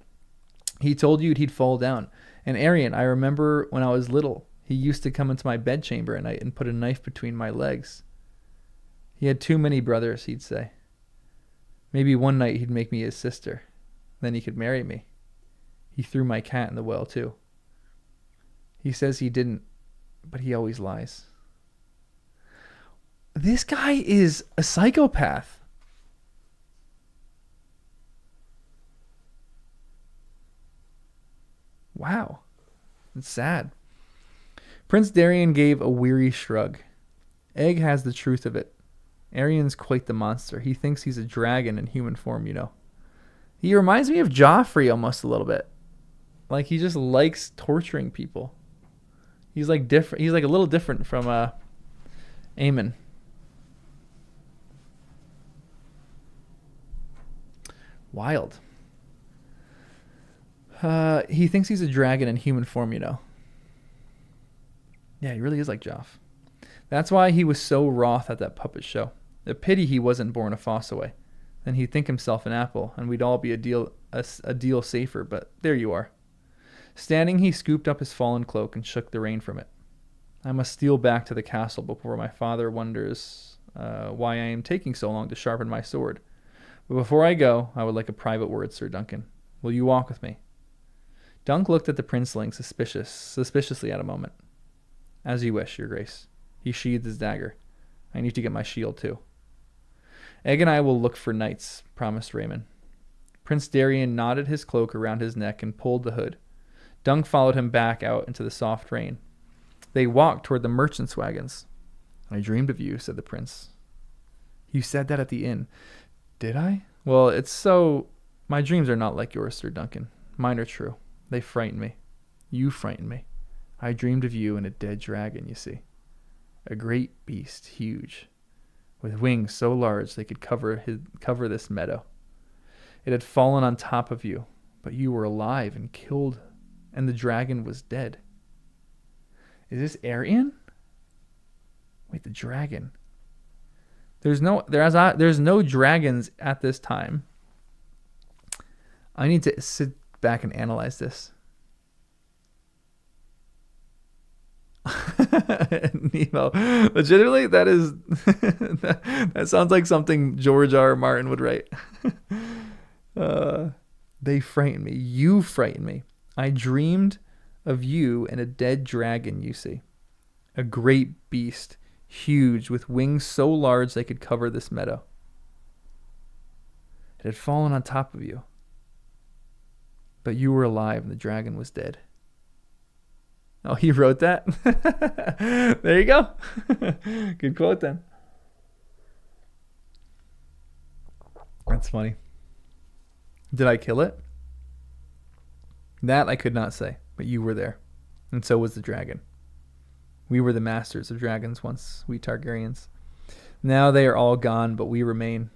Speaker 1: He told you he'd fall down. And Arian, I remember when I was little, he used to come into my bedchamber at night and put a knife between my legs. He had too many brothers, he'd say. Maybe one night he'd make me his sister. Then he could marry me. He threw my cat in the well, too. He says he didn't, but he always lies. This guy is a psychopath. Wow. It's sad. Prince Darian gave a weary shrug. Egg has the truth of it. Arian's quite the monster. He thinks he's a dragon in human form, you know. He reminds me of Joffrey almost a little bit. Like, he just likes torturing people. He's like different. He's like a little different from Aemon. Wild. He thinks he's a dragon in human form, you know. Yeah, he really is like Joff. That's why he was so wroth at that puppet show. A pity he wasn't born a Fossaway. Then he'd think himself an apple, and we'd all be a deal safer, but there you are. Standing, he scooped up his fallen cloak and shook the rain from it. I must steal back to the castle before my father wonders why I am taking so long to sharpen my sword. But before I go, I would like a private word, Sir Duncan. Will you walk with me? Dunk looked at the princeling suspiciously at a moment. As you wish, your grace. He sheathed his dagger. I need to get my shield, too. Egg and I will look for knights, promised Raymond. Prince Darian knotted his cloak around his neck and pulled the hood. Dunk followed him back out into the soft rain. They walked toward the merchants' wagons. I dreamed of you, said the prince. You said that at the inn. Did I? Well, it's so... My dreams are not like yours, Sir Duncan. Mine are true. They frighten me. You frighten me. I dreamed of you and a dead dragon, you see. A great beast, huge, with wings so large they could cover this meadow. It had fallen on top of you, but you were alive and killed, and the dragon was dead. Is this Arian? Wait, the dragon. There's no dragons at this time. I need to sit back and analyze this. Nemo. Legitimately, that is that sounds like something George R. R. Martin would write. They frighten me. You frighten me. I dreamed of you and a dead dragon, you see. A great beast, huge, with wings so large they could cover this meadow. It had fallen on top of you. But you were alive and the dragon was dead. Oh, he wrote that? There you go. Good quote then. That's funny. Did I kill it? That I could not say, but you were there. And so was the dragon. We were the masters of dragons once, we Targaryens. Now they are all gone, but we remain.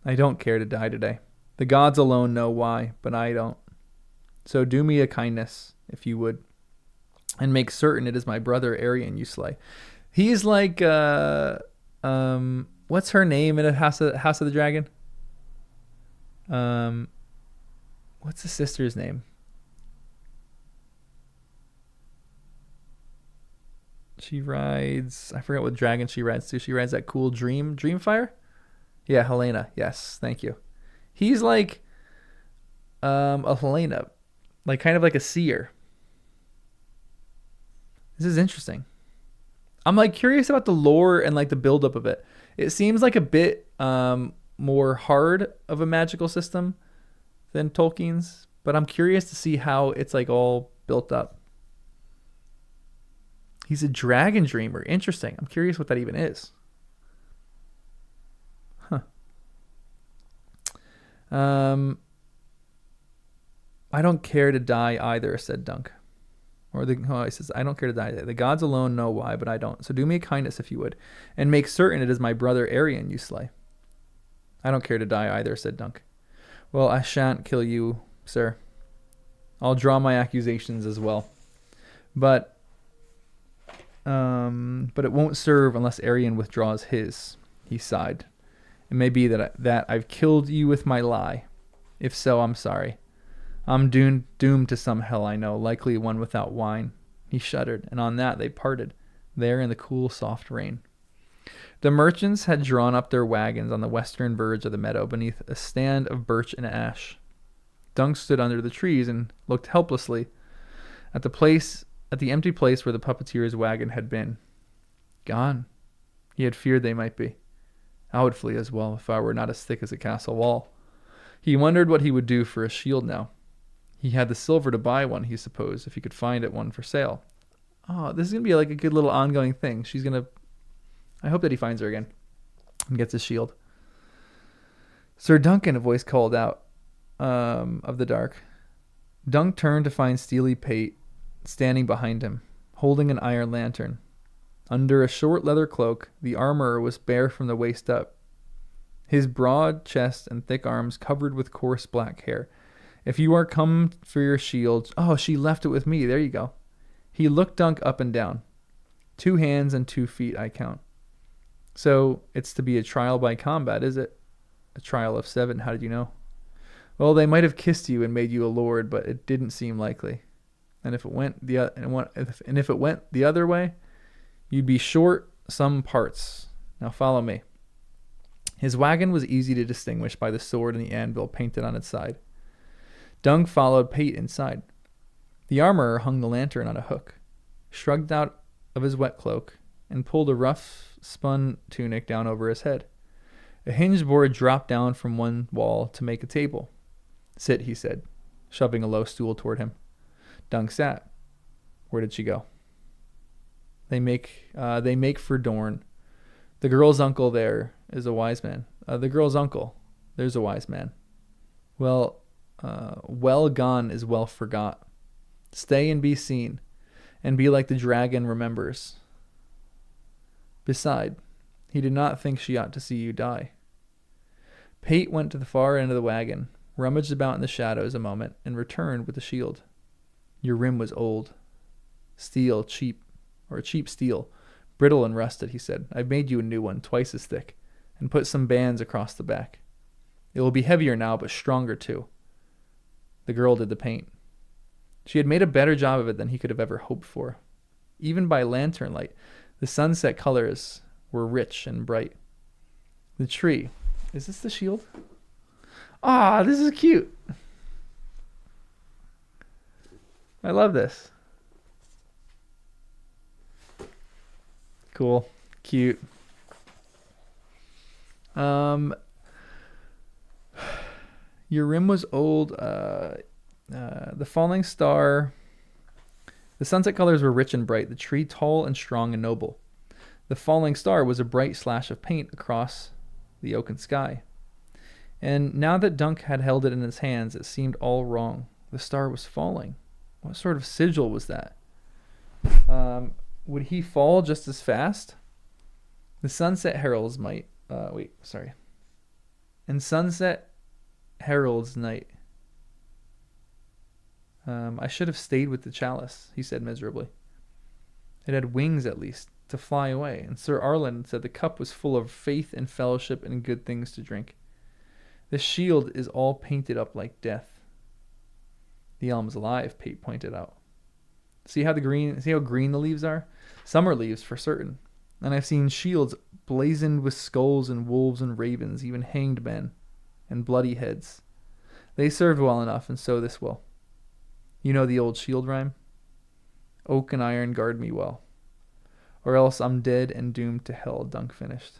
Speaker 1: I don't care to die today. The gods alone know why, but I don't. So do me a kindness, if you would, and make certain it is my brother Aerion you slay. He's like, what's her name in House of the Dragon? What's the sister's name? She rides, I forgot what dragon she rides to. She rides that cool Dreamfire? Yeah, Helena. Yes, thank you. He's like a Helena, like kind of like a seer. This is interesting. I'm like curious about the lore and like the buildup of it. It seems like a bit more hard of a magical system than Tolkien's, but I'm curious to see how it's like all built up. He's a dragon dreamer. Interesting. I'm curious what that even is. Huh. I don't care to die either, said Dunk. He says, I don't care to die. The gods alone know why, but I don't. So do me a kindness if you would, and make certain it is my brother Aerion you slay. I don't care to die either, said Dunk. Well, I shan't kill you, sir. I'll draw my accusations as well. But it won't serve unless Aerion withdraws his, he sighed. It may be that I've killed you with my lie. If so, I'm sorry. I'm doomed to some hell I know, likely one without wine. He shuddered, and on that they parted, there in the cool, soft rain. The merchants had drawn up their wagons on the western verge of the meadow beneath a stand of birch and ash. Dunk stood under the trees and looked helplessly at the empty place where the puppeteer's wagon had been. Gone. He had feared they might be. I would flee as well if I were not as thick as a castle wall. He wondered what he would do for a shield now. He had the silver to buy one, he supposed, if he could find one for sale. Oh, this is going to be like a good little ongoing thing. I hope that he finds her again and gets his shield. Sir Duncan, a voice called out of the dark. Dunk turned to find Steely Pate standing behind him, holding an iron lantern. Under a short leather cloak, the armorer was bare from the waist up, his broad chest and thick arms covered with coarse black hair. If you are come for your shield... Oh, she left it with me. There you go. He looked Dunk up and down. 2 hands and 2 feet, I count. So, it's to be a trial by combat, is it? A trial of 7, how did you know? Well, they might have kissed you and made you a lord, but it didn't seem likely. And if it went the other way, you'd be short some parts. Now follow me. His wagon was easy to distinguish by the sword and the anvil painted on its side. Dunk followed Pate inside. The armorer hung the lantern on a hook, shrugged out of his wet cloak, and pulled a rough spun tunic down over his head. A hinged board dropped down from one wall to make a table. Sit, he said, shoving a low stool toward him. Dunk sat. Where did she go? They make for Dorne. The girl's uncle there is a wise man. The girl's uncle, there's a wise man. Well gone is well forgot. Stay and be seen, and be like the dragon remembers. Beside, he did not think she ought to see you die. Pate went to the far end of the wagon, rummaged about in the shadows a moment, and returned with the shield. Your rim was old. Cheap steel, brittle and rusted, he said. I've made you a new one, twice as thick, and put some bands across the back. It will be heavier now, but stronger too. The girl did the paint. She had made a better job of it than he could have ever hoped for. Even by lantern light, the sunset colors were rich and bright. The tree. Is this the shield? Ah, this is cute. I love this. Cool. Cute. Your rim was old. The falling star. The sunset colors were rich and bright. The tree tall and strong and noble. The falling star was a bright slash of paint across the oaken sky. And now that Dunk had held it in his hands, it seemed all wrong. The star was falling. What sort of sigil was that? Would he fall just as fast? The sunset heralds might. And sunset heralds night. I should have stayed with the chalice, he said miserably. It had wings, at least, to fly away, and Sir Arlen said the cup was full of faith and fellowship and good things to drink. The shield is all painted up like death. The elm's alive, Pate pointed out. See how green the leaves are? Summer leaves for certain. And I've seen shields blazoned with skulls and wolves and ravens, even hanged men, and bloody heads. They served well enough, and so this will. You know the old shield rhyme? Oak and iron guard me well, or else I'm dead and doomed to hell, Dunk finished.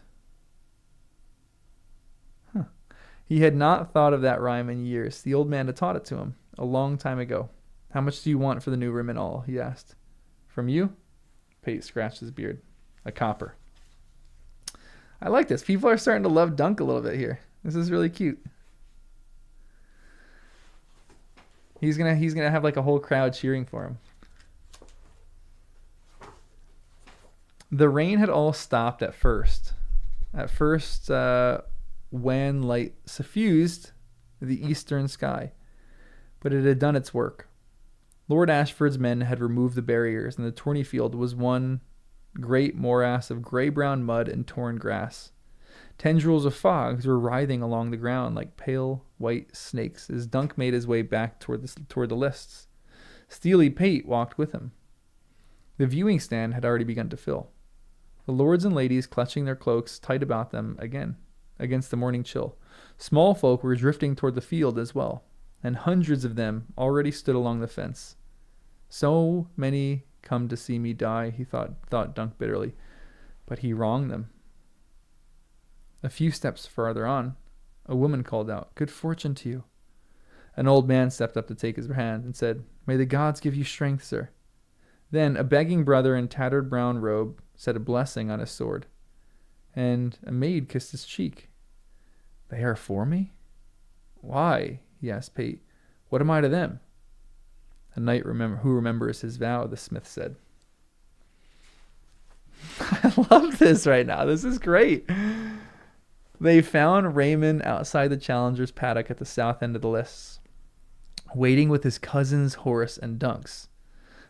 Speaker 1: He had not thought of that rhyme in years. The old man had taught it to him a long time ago. How much do you want for the new rim and all? He asked. From you? Pate scratched his beard. A copper. I like this. People are starting to love Dunk a little bit here. This is really cute. He's gonna have like a whole crowd cheering for him. The rain had all stopped at first. When light suffused the eastern sky, but it had done its work. Lord Ashford's men had removed the barriers, and the tourney field was one great morass of gray-brown mud and torn grass. Tendrils of fogs were writhing along the ground like pale white snakes as Dunk made his way back toward the lists. Steely Pate walked with him. The viewing stand had already begun to fill. The lords and ladies clutching their cloaks tight about them again, against the morning chill. Small folk were drifting toward the field as well, and hundreds of them already stood along the fence. So many come to see me die, he thought Dunk bitterly, but he wronged them. A few steps farther on, a woman called out, "Good fortune to you." An old man stepped up to take his hand and said, "May the gods give you strength, sir." Then a begging brother in tattered brown robe said a blessing on his sword, and a maid kissed his cheek. "They are for me?" "Why?" he asked Pate. "What am I to them?" "A knight who remembers his vow," the smith said. I love this right now. This is great. They found Raymond outside the Challenger's paddock at the south end of the lists, waiting with his cousins Horace and Dunks.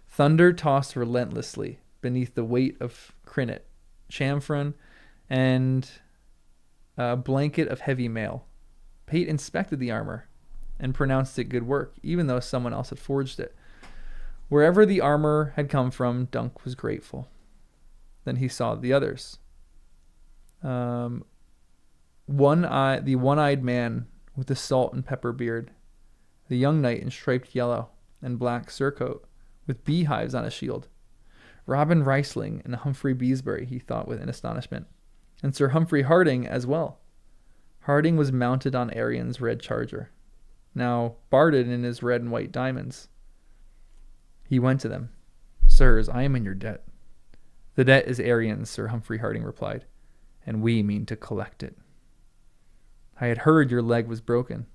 Speaker 1: Thunder tossed relentlessly beneath the weight of crinnet, chamfron, and a blanket of heavy mail. Pate inspected the armor and pronounced it good work, even though someone else had forged it. Wherever the armor had come from, Dunk was grateful. Then he saw the others. The one-eyed man with the salt and pepper beard, the young knight in striped yellow and black surcoat with beehives on his shield, Robin Riesling and Humphrey Beesbury, he thought in astonishment, and Sir Humphrey Harding as well. Harding was mounted on Arian's red charger, now barded in his red and white diamonds. He went to them. "Sirs, I am in your debt." "The debt is Arian's," Sir Humphrey Harding replied, "and we mean to collect it." "I had heard your leg was broken."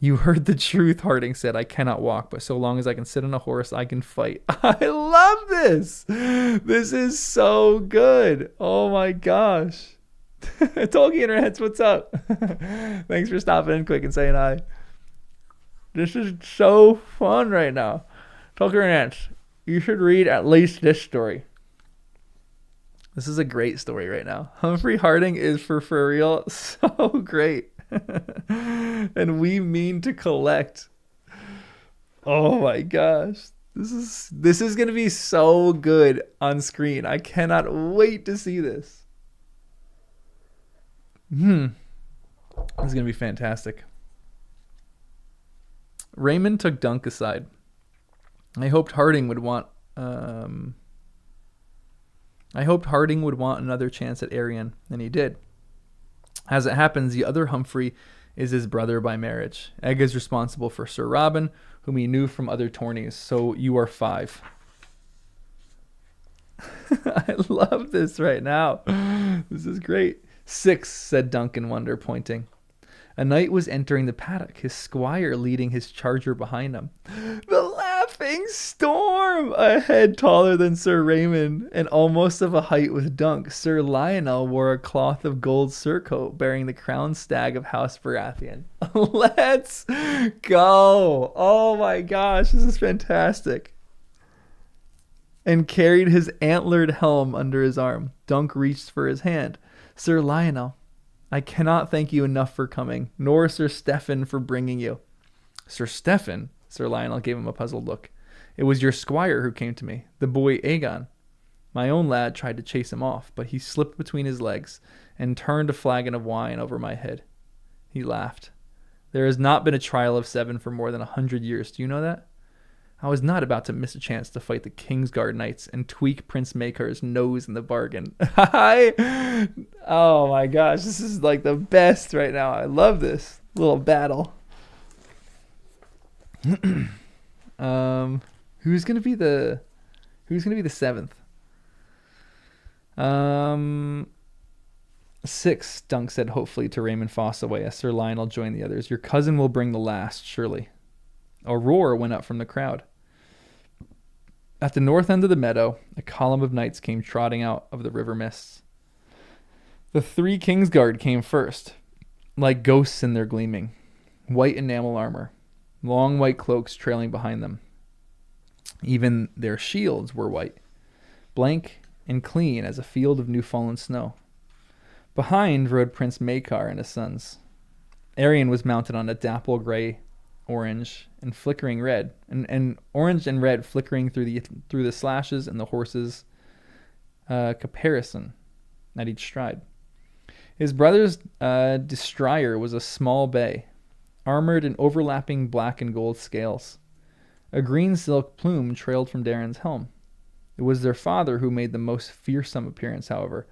Speaker 1: "You heard the truth," Harding said. "I cannot walk, but so long as I can sit on a horse, I can fight." I love this. This is so good. Oh my gosh. Tolkien Rants, what's up? Thanks for stopping in quick and saying hi. This is so fun right now. Tolkien Rants, you should read at least this story. This is a great story right now. Humphrey Harding is for real so great. And we mean to collect. Oh my gosh. This is going to be so good on screen. I cannot wait to see this. This is going to be fantastic. Raymond took Dunk aside. I hoped Harding would want another chance at Arian, and he did. As it happens, the other Humphrey is his brother by marriage. Egg is responsible for Sir Robin, whom he knew from other tourneys. So you are 5. I love this right now. This is great. 6, said Dunk in wonder, pointing. A knight was entering the paddock, his squire leading his charger behind him. The laughing storm! arm, a head taller than Sir Raymond, and almost of a height with Dunk, Sir Lionel wore a cloth of gold surcoat bearing the crowned stag of House Baratheon. Let's go. Oh my gosh, this is fantastic. And carried his antlered helm under his arm. Dunk reached for his hand. Sir Lionel, I cannot thank you enough for coming, nor Sir Stephen for bringing you. Sir Stephen? Sir Lionel gave him a puzzled look. It was your squire who came to me, the boy Aegon. My own lad tried to chase him off, but he slipped between his legs and turned a flagon of wine over my head. He laughed. There has not been a trial of 7 for more than 100 years. Do you know that? I was not about to miss a chance to fight the Kingsguard Knights and tweak Prince Maekar's nose in the bargain. Oh my gosh, this is like the best right now. I love this little battle. Who's gonna be the 7th? 6, Dunk said hopefully to Raymond Fossaway as Sir Lionel joined the others. Your cousin will bring the last, surely. A roar went up from the crowd. At the north end of the meadow, a column of knights came trotting out of the river mists. The 3 Kingsguard came first, like ghosts in their gleaming, white enamel armor, long white cloaks trailing behind them. Even their shields were white, blank and clean as a field of new-fallen snow. Behind rode Prince Maekar and his sons. Aerion was mounted on a dapple gray, orange, and flickering red, and orange and red flickering through the slashes and the horse's caparison at each stride. His brother's destrier was a small bay, armored in overlapping black and gold scales. A green silk plume trailed from Darren's helm. It was their father who made the most fearsome appearance, however.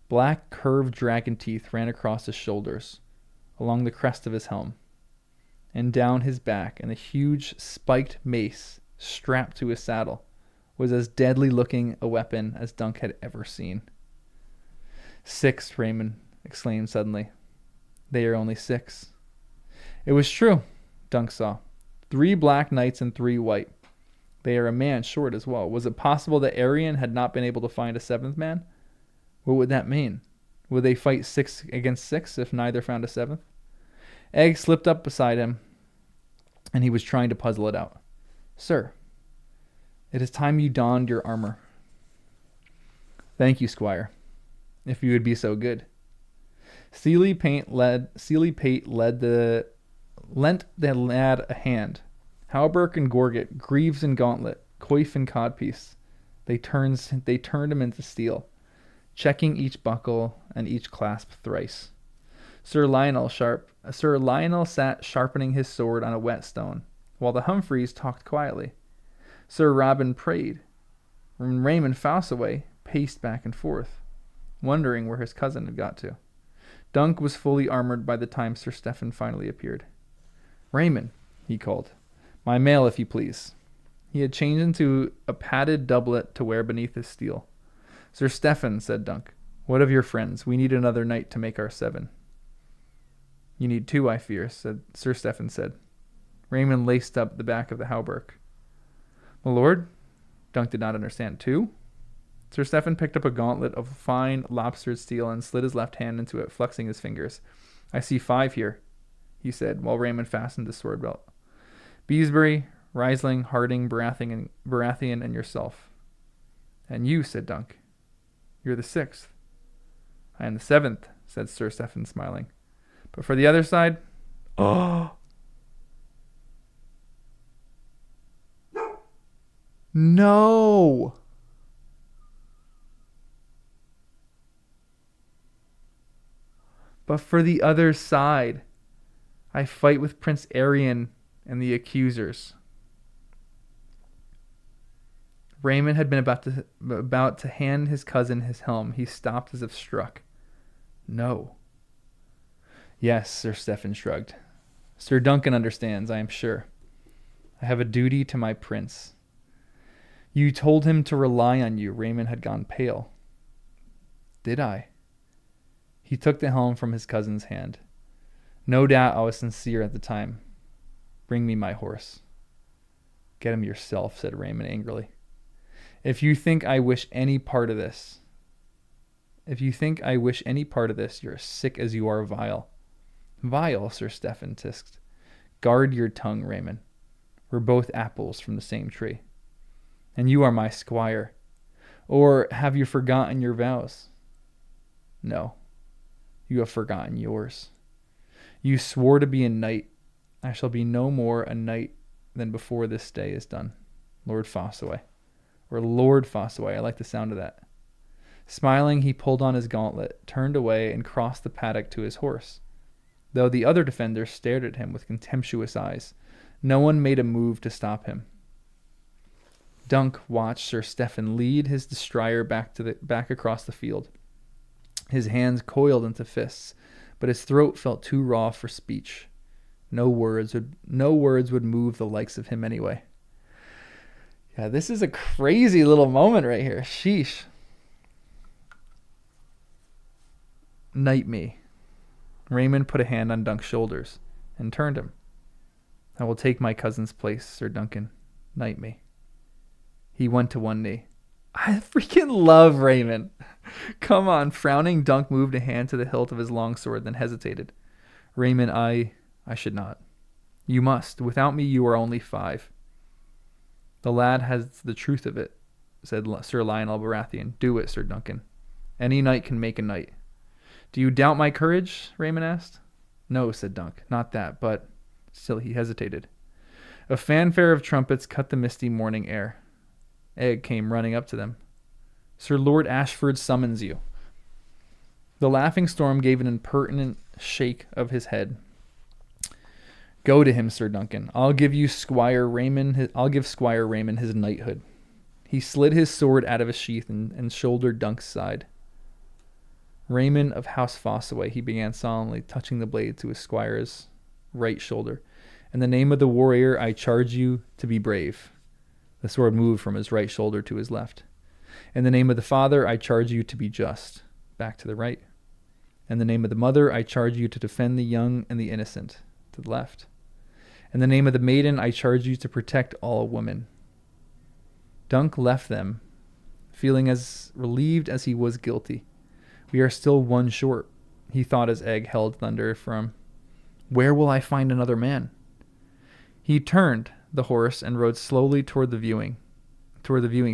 Speaker 1: Black curved dragon teeth ran across his shoulders, along the crest of his helm, and down his back, and a huge spiked mace strapped to his saddle was as deadly looking a weapon as Dunk had ever seen. 6, Raymond exclaimed suddenly. They are only 6. It was true, Dunk saw. 3 black knights and 3 white. They are a man short as well. Was it possible that Aerion had not been able to find a 7th man? What would that mean? Would they fight 6 against 6 if neither found a 7th? Egg slipped up beside him, and he was trying to puzzle it out. Sir, it is time you donned your armor. Thank you, Squire, if you would be so good. Seely Pate lent the lad a hand. Hauberk and Gorget, greaves and gauntlet, coif and codpiece. They turned him into steel, checking each buckle and each clasp thrice. Sir Lionel sat sharpening his sword on a whetstone, while the Humphreys talked quietly. Sir Robin prayed. Raymond Fossaway paced back and forth, wondering where his cousin had got to. Dunk was fully armored by the time Sir Stephen finally appeared. Raymond, he called. My mail, if you please. He had changed into a padded doublet to wear beneath his steel. Sir Stephen, said Dunk, what of your friends? We need another knight to make our 7. You need 2, I fear, Sir Stephen said. Raymond laced up the back of the hauberk. My lord? Dunk did not understand. 2? Sir Stephen picked up a gauntlet of fine lobstered steel and slid his left hand into it, flexing his fingers. I see 5 here, he said, while Raymond fastened his sword belt. Beesbury, Riesling, Harding, Baratheon, and yourself. And you, said Dunk. You're the 6th. I am the 7th, said Sir Stephen, smiling. But for the other side, oh, no. But for the other side, I fight with Prince Aerion and the accusers. Raymond had been about to hand his cousin his helm. He stopped as if struck. No. Yes, Sir Stephen shrugged. Sir Duncan understands, I am sure. I have a duty to my prince. You told him to rely on you. Raymond had gone pale. Did I? He took the helm from his cousin's hand. No doubt I was sincere at the time. Bring me my horse. Get him yourself, said Raymond angrily. If you think I wish any part of this, you're as sick as you are vile. Vile, Sir Stephen tisked. Guard your tongue, Raymond. We're both apples from the same tree. And you are my squire. Or have you forgotten your vows? No, you have forgotten yours. You swore to be a knight. I shall be no more a knight than before this day is done. Lord Fossaway. Or Lord Fossaway, I like the sound of that. Smiling, he pulled on his gauntlet, turned away, and crossed the paddock to his horse. Though the other defenders stared at him with contemptuous eyes, no one made a move to stop him. Dunk watched Sir Stephen lead his destrier back across the field. His hands coiled into fists, but his throat felt too raw for speech. No words would move the likes of him anyway. Yeah, this is a crazy little moment right here. Sheesh. Knight me. Raymond put a hand on Dunk's shoulders and turned him. I will take my cousin's place, Sir Duncan. Knight me. He went to one knee. I freaking love Raymond. Come on. Frowning, Dunk moved a hand to the hilt of his longsword, then hesitated. Raymond, I should not. You must. Without me, you are only 5. The lad has the truth of it, said Sir Lionel Baratheon. Do it, Sir Duncan. Any knight can make a knight. Do you doubt my courage? Raymond asked. No, said Dunk. Not that, but... Still he hesitated. A fanfare of trumpets cut the misty morning air. Egg came running up to them. Sir Lord Ashford summons you. The laughing Storm gave an impertinent shake of his head. Go to him, Sir Duncan. I'll give Squire Raymond his knighthood. He slid his sword out of his sheath and shouldered Dunk's side. Raymond of House Fossaway, he began solemnly, touching the blade to his squire's right shoulder. In the name of the warrior, I charge you to be brave. The sword moved from his right shoulder to his left. In the name of the father, I charge you to be just. Back to the right. In the name of the mother, I charge you to defend the young and the innocent. To the left. In the name of the maiden, I charge you to protect all women. Dunk left them, feeling as relieved as he was guilty. We are still one short, he thought as Egg held thunder for him. Where will I find another man? He turned the horse and rode slowly toward the viewing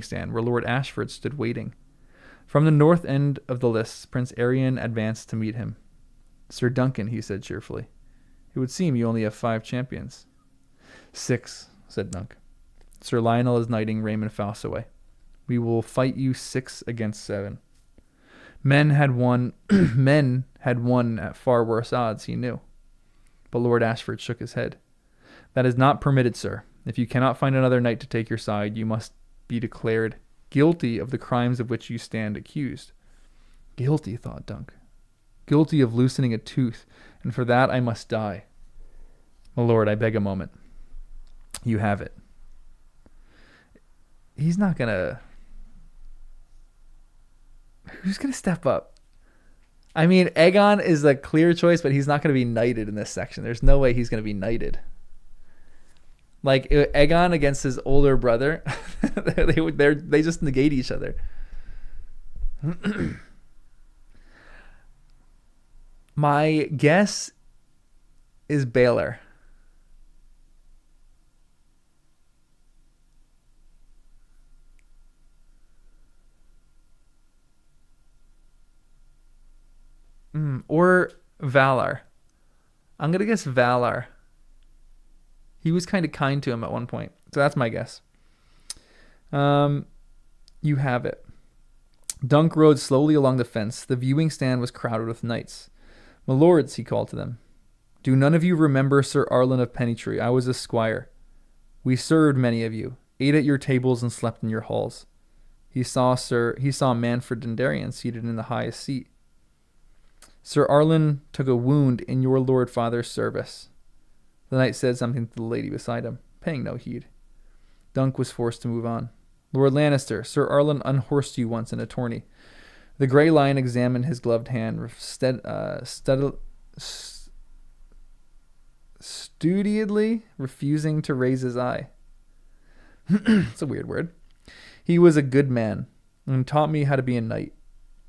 Speaker 1: stand, where Lord Ashford stood waiting. From the north end of the lists, Prince Arion advanced to meet him. Sir Duncan, he said cheerfully, it would seem you only have 5 champions. 6, said Dunk. Sir Lionel is knighting Raymond Fossaway. We will fight you 6 against 7. Men had won at far worse odds, he knew. But Lord Ashford shook his head. That is not permitted, sir. If you cannot find another knight to take your side, you must be declared guilty of the crimes of which you stand accused. Guilty, thought Dunk. Guilty of loosening a tooth, and for that I must die. My lord, I beg a moment. You have it. He's not gonna... Who's gonna step up? I mean, Aegon is a clear choice, but he's not gonna be knighted in this section. There's no way he's gonna be knighted. Like, Aegon against his older brother, they just negate each other. My guess is Baelor. Or Valar. I'm going to guess Valar. He was kind of kind to him at one point. So that's my guess. You have it. Dunk rode slowly along the fence. The viewing stand was crowded with knights. My lords, he called to them. Do none of you remember Sir Arlen of Pennytree? I was a squire. We served many of you, ate at your tables and slept in your halls. He saw Manfred Dundarian seated in the highest seat. Sir Arlen took a wound in your lord father's service. The knight said something to the lady beside him, paying no heed. Dunk was forced to move on. Lord Lannister, Sir Arlen unhorsed you once in a tourney. The Grey Lion examined his gloved hand, studiously refusing to raise his eye. It's a weird word. He was a good man and taught me how to be a knight.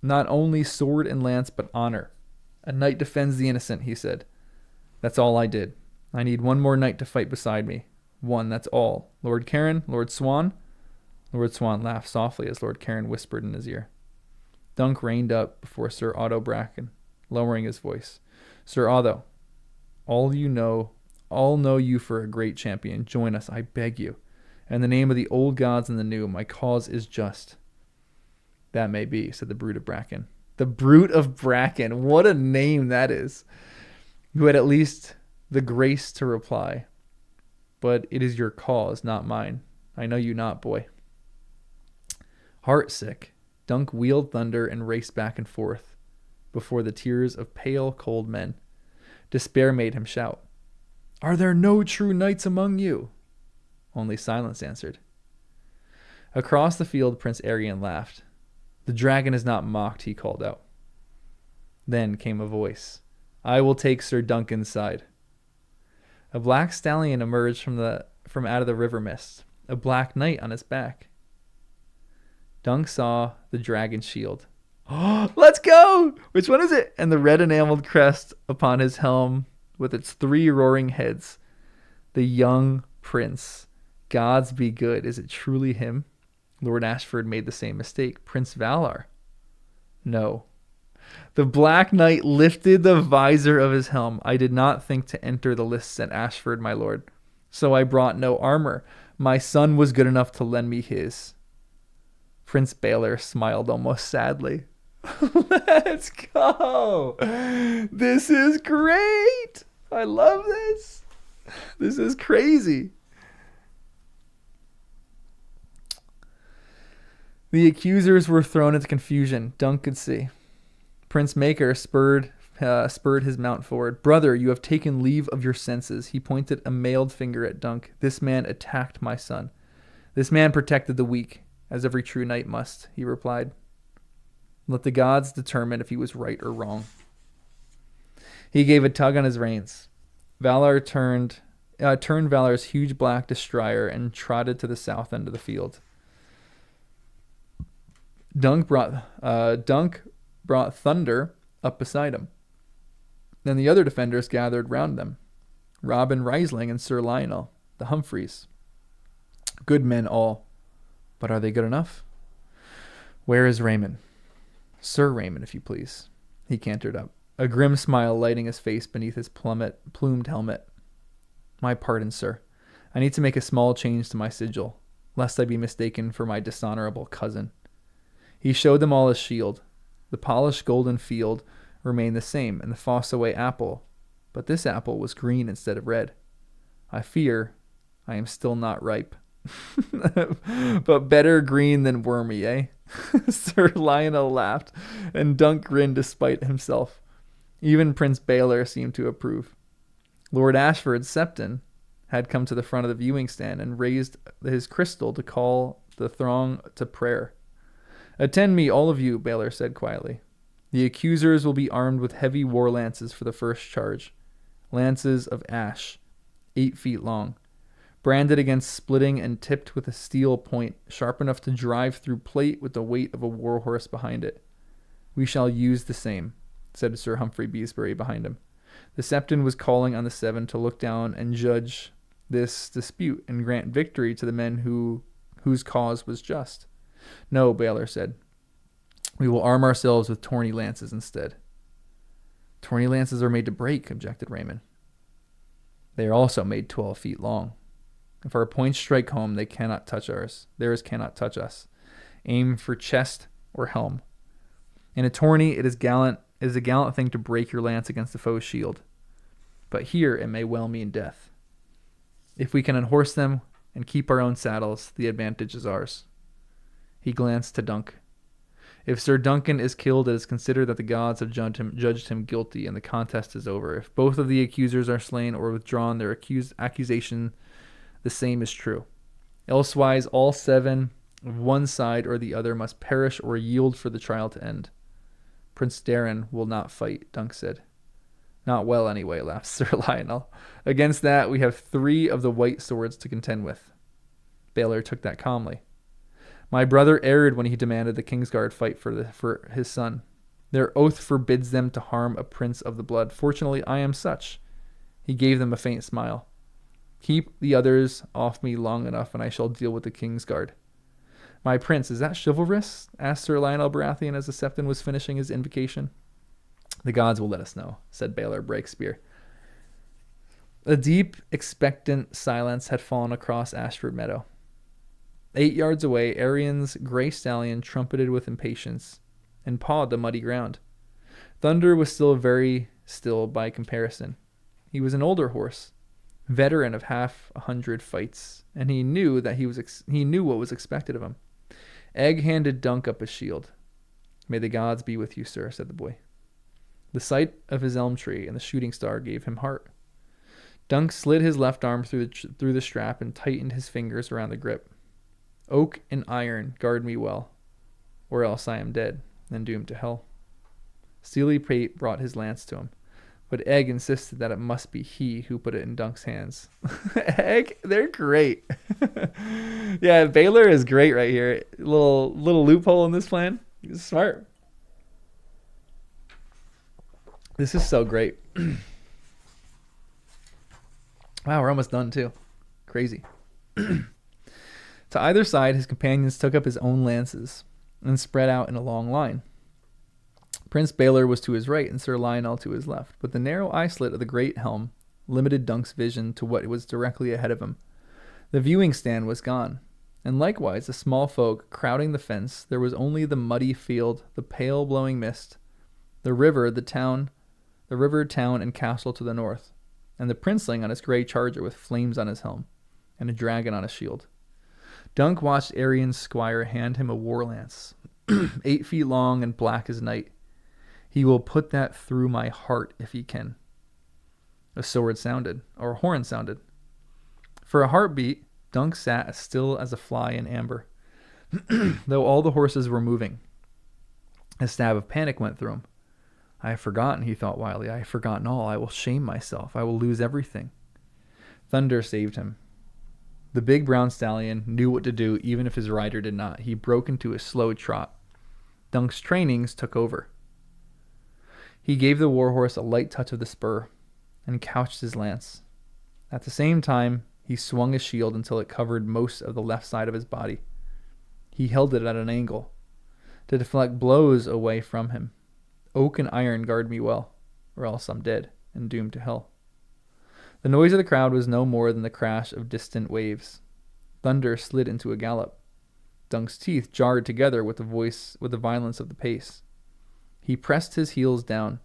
Speaker 1: Not only sword and lance, but honor. A knight defends the innocent, he said. That's all I did. I need one more knight to fight beside me. One, that's all. Lord Cairn, Lord Swan. Lord Swan laughed softly as Lord Cairn whispered in his ear. Dunk reined up before Sir Otto Bracken, lowering his voice. Sir Otto, all know you for a great champion. Join us, I beg you. In the name of the old gods and the new, my cause is just. That may be, said the Brute of Bracken. The Brute of Bracken. What a name that is. Who had at least the grace to reply. But it is your cause, not mine. I know you not, boy. Heartsick, Dunk wheeled thunder and raced back and forth before the tears of pale, cold men. Despair made him shout. Are there no true knights among you? Only silence answered. Across the field, Prince Arion laughed. The dragon is not mocked, he called out. Then came a voice. I will take Sir Duncan's side. A black stallion emerged from out of the river mist, a black knight on its back. Dunk saw the dragon's shield. Oh, let's go! Which one is it? And the red enameled crest upon his helm with its 3 roaring heads. The young prince. Gods be good. Is it truly him? Lord Ashford made the same mistake. Prince Valar. No. The Black Knight lifted the visor of his helm. I did not think to enter the lists at Ashford, my lord. So I brought no armor. My son was good enough to lend me his. Prince Baelor smiled almost sadly. Let's go. This is great. I love this. This is crazy. The accusers were thrown into confusion. Dunk could see. Prince Maker spurred his mount forward. Brother, you have taken leave of your senses. He pointed a mailed finger at Dunk. This man attacked my son. This man protected the weak, as every true knight must, he replied. Let the gods determine if he was right or wrong. He gave a tug on his reins. Valar turned Valar's huge black destrier and trotted to the south end of the field. Dunk brought Thunder up beside him. Then the other defenders gathered round them. Robin Riesling and Sir Lionel, the Humphreys. Good men all. But are they good enough? Where is Raymond? Sir Raymond, if you please. He cantered up, a grim smile lighting his face beneath his plumed helmet. My pardon, sir. I need to make a small change to my sigil, lest I be mistaken for my dishonorable cousin. He showed them all his shield. The polished golden field remained the same, and the Fossaway apple, but this apple was green instead of red. I fear I am still not ripe. But better green than wormy, eh? Sir Lionel laughed, and Dunk grinned despite himself. Even Prince Baelor seemed to approve. Lord Ashford Septon had come to the front of the viewing stand and raised his crystal to call the throng to prayer. Attend me, all of you, Baelor said quietly. The accusers will be armed with heavy war lances for the first charge. Lances of ash, 8 feet long, branded against splitting and tipped with a steel point sharp enough to drive through plate with the weight of a warhorse behind it. We shall use the same, said Sir Humphrey Beesbury behind him. The Septon was calling on the 7 to look down and judge this dispute and grant victory to the men whose cause was just. No, Baelor said. We will arm ourselves with tourney lances instead. Tourney lances are made to break, objected Raymond. They are also made 12 feet long. If our points strike home, they cannot touch ours. Theirs cannot touch us. Aim for chest or helm. In a tourney, it is a gallant thing to break your lance against the foe's shield. But here it may well mean death. If we can unhorse them and keep our own saddles, the advantage is ours. He glanced to Dunk. If Sir Duncan is killed, it is considered that the gods have judged him guilty, and the contest is over. If both of the accusers are slain or withdrawn their accusation, the same is true. Elsewise, all 7 of one side or the other must perish or yield for the trial to end. Prince Darren will not fight, Dunk said. Not well, anyway, laughed Sir Lionel. Against that, we have 3 of the white swords to contend with. Baelor took that calmly. My brother erred when he demanded the Kingsguard fight for his son. Their oath forbids them to harm a prince of the blood. Fortunately, I am such. He gave them a faint smile. Keep the others off me long enough, and I shall deal with the Kingsguard. My prince, is that chivalrous? Asked Sir Lionel Baratheon as the Septon was finishing his invocation. The gods will let us know, said Baelor Breakspear. A deep, expectant silence had fallen across Ashford Meadow. 8 yards away, Aerian's gray stallion trumpeted with impatience and pawed the muddy ground. Thunder was still very still by comparison. He was an older horse, veteran of 100 fights, and he knew that he knew what was expected of him. Egg handed Dunk up a shield. May the gods be with you, sir, said the boy. The sight of his elm tree and the shooting star gave him heart. Dunk slid his left arm through the strap and tightened his fingers around the grip. Oak and iron guard me well, or else I am dead and doomed to hell. Steely Pate brought his lance to him, but Egg insisted that it must be he who put it in Dunk's hands. Egg, they're great. Yeah, Baelor is great right here. Little loophole in this plan. He's smart. This is so great. Wow, we're almost done too. Crazy. To either side, his companions took up his own lances and spread out in a long line. Prince Baelor was to his right and Sir Lionel to his left, but the narrow eye slit of the great helm limited Dunk's vision to what was directly ahead of him. The viewing stand was gone, and likewise the small folk crowding the fence. There was only the muddy field, the pale blowing mist, the river, town, and castle to the north, and the princeling on his gray charger with flames on his helm, and a dragon on his shield. Dunk watched Aerian's squire hand him a war lance, 8 feet long and black as night. He will put that through my heart if he can. A sword sounded, or a horn sounded. For a heartbeat, Dunk sat as still as a fly in amber, though all the horses were moving. A stab of panic went through him. I have forgotten, he thought wildly. I have forgotten all. I will shame myself. I will lose everything. Thunder saved him. The big brown stallion knew what to do even if his rider did not. He broke into a slow trot. Dunk's trainings took over. He gave the warhorse a light touch of the spur and couched his lance. At the same time, he swung his shield until it covered most of the left side of his body. He held it at an angle to deflect blows away from him. Oak and iron guard me well, or else I'm dead and doomed to hell. The noise of the crowd was no more than the crash of distant waves. Thunder slid into a gallop. Dunk's teeth jarred together with the violence of the pace. He pressed his heels down,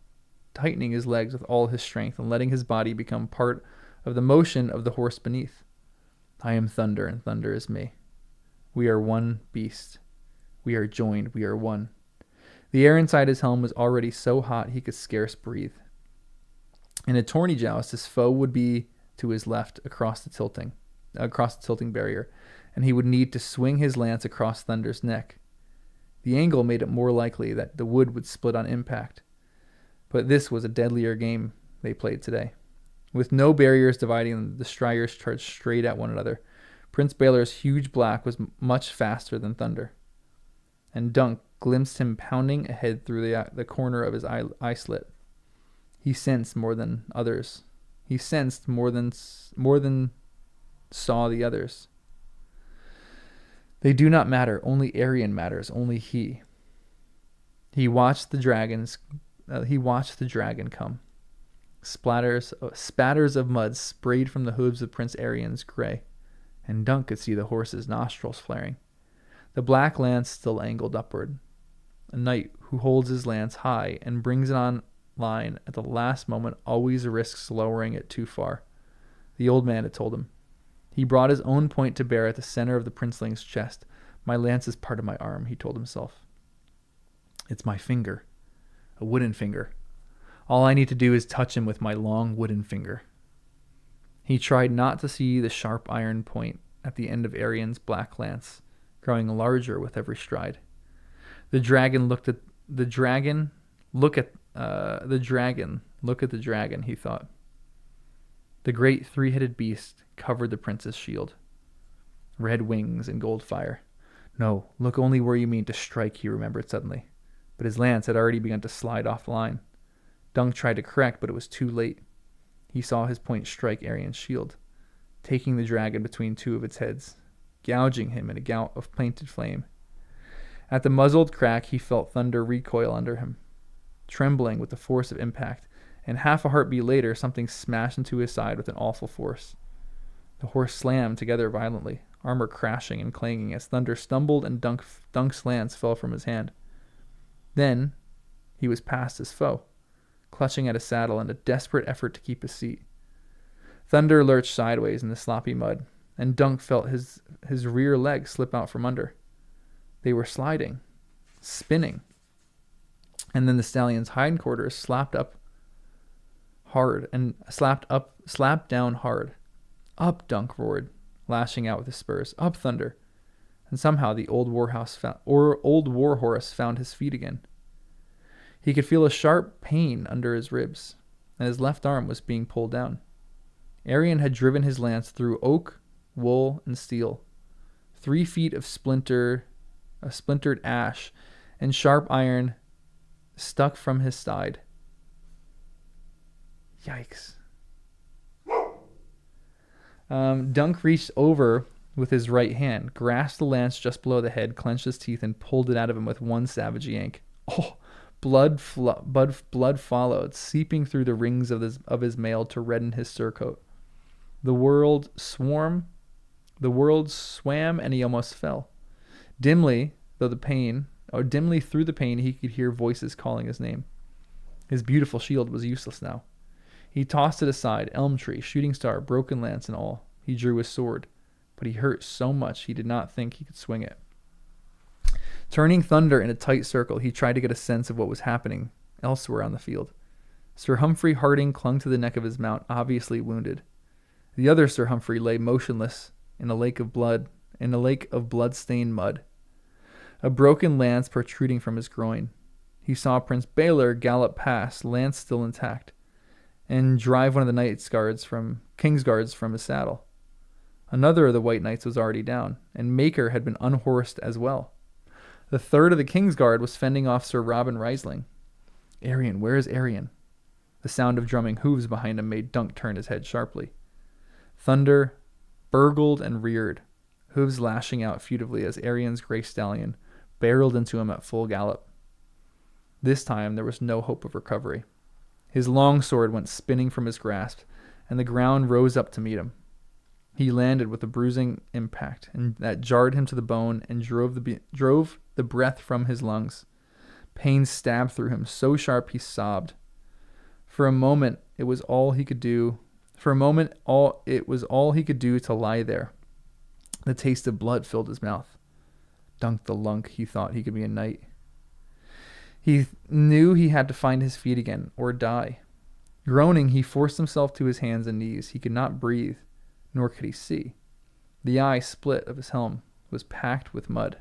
Speaker 1: tightening his legs with all his strength and letting his body become part of the motion of the horse beneath. I am Thunder, and Thunder is me. We are one beast. We are joined. We are one. The air inside his helm was already so hot he could scarce breathe. In a tourney joust, his foe would be to his left across the tilting barrier, and he would need to swing his lance across Thunder's neck. The angle made it more likely that the wood would split on impact. But this was a deadlier game they played today. With no barriers dividing them, the striders charged straight at one another. Prince Baelor's huge black was much faster than Thunder, and Dunk glimpsed him pounding ahead through the corner of his eye slit. He sensed more than others. He sensed more than saw the others. They do not matter. Only Aerian matters. Only he. He watched the dragon come. Spatters of mud sprayed from the hooves of Prince Aerian's gray, and Dunk could see the horse's nostrils flaring. The black lance still angled upward. A knight who holds his lance high and brings it on line at the last moment always risks lowering it too far. The old man had told him. He brought his own point to bear at the center of the princeling's chest. My lance is part of my arm, he told himself. It's my finger, a wooden finger. All I need to do is touch him with my long wooden finger. He tried not to see the sharp iron point at the end of Aerian's black lance, growing larger with every stride. The dragon look at the dragon, he thought. The great three-headed beast covered the prince's shield. Red wings and gold fire. No, look only where you mean to strike, he remembered suddenly. But his lance had already begun to slide off the line. Dunk tried to correct, but it was too late. He saw his point strike Arian's shield, taking the dragon between two of its heads, gouging him in a gout of painted flame. At the muzzled crack, he felt thunder recoil under him, trembling with the force of impact, and half a heartbeat later, something smashed into his side with an awful force. The horse slammed together violently, armor crashing and clanging as Thunder stumbled and Dunk's lance fell from his hand. Then he was past his foe, clutching at his saddle in a desperate effort to keep his seat. Thunder lurched sideways in the sloppy mud, and Dunk felt his rear leg slip out from under. They were sliding, spinning, and then the stallion's hindquarters slapped down hard. Up, Dunk roared, lashing out with his spurs. Up, Thunder. And somehow the old war horse found his feet again. He could feel a sharp pain under his ribs, and his left arm was being pulled down. Arian had driven his lance through oak, wool, and steel. 3 feet of splintered ash and sharp iron stuck from his side. Yikes. Dunk reached over with his right hand, grasped the lance just below the head, clenched his teeth, and pulled it out of him with one savage yank. Oh, blood followed, seeping through the rings of his mail to redden his surcoat. The world swam, and he almost fell. Dimly through the pain, he could hear voices calling his name. His beautiful shield was useless now. He tossed it aside, elm tree, shooting star, broken lance, and all. He drew his sword, but he hurt so much he did not think he could swing it. Turning Thunder in a tight circle, he tried to get a sense of what was happening elsewhere on the field. Sir Humphrey Harding clung to the neck of his mount, obviously wounded. The other Sir Humphrey lay motionless in a lake of blood-stained mud, a broken lance protruding from his groin. He saw Prince Baylor gallop past, lance still intact, and drive one of the King's Guards from his saddle. Another of the White Knights was already down, and Maker had been unhorsed as well. The third of the King's Guard was fending off Sir Robin Risling. Arian, where is Arian? The sound of drumming hooves behind him made Dunk turn his head sharply. Thunder burgled and reared, hooves lashing out furtively as Arian's gray stallion barreled into him at full gallop. This time there was no hope of recovery. His long sword went spinning from his grasp, and the ground rose up to meet him. He landed with a bruising impact, and that jarred him to the bone and drove the breath from his lungs. Pain stabbed through him so sharp he sobbed. For a moment, it was all he could do. It was all he could do to lie there. The taste of blood filled his mouth. Dunk the lunk, he thought he could be a knight. He knew he had to find his feet again, or die. Groaning, he forced himself to his hands and knees. He could not breathe, nor could he see. The eye slit of his helm was packed with mud.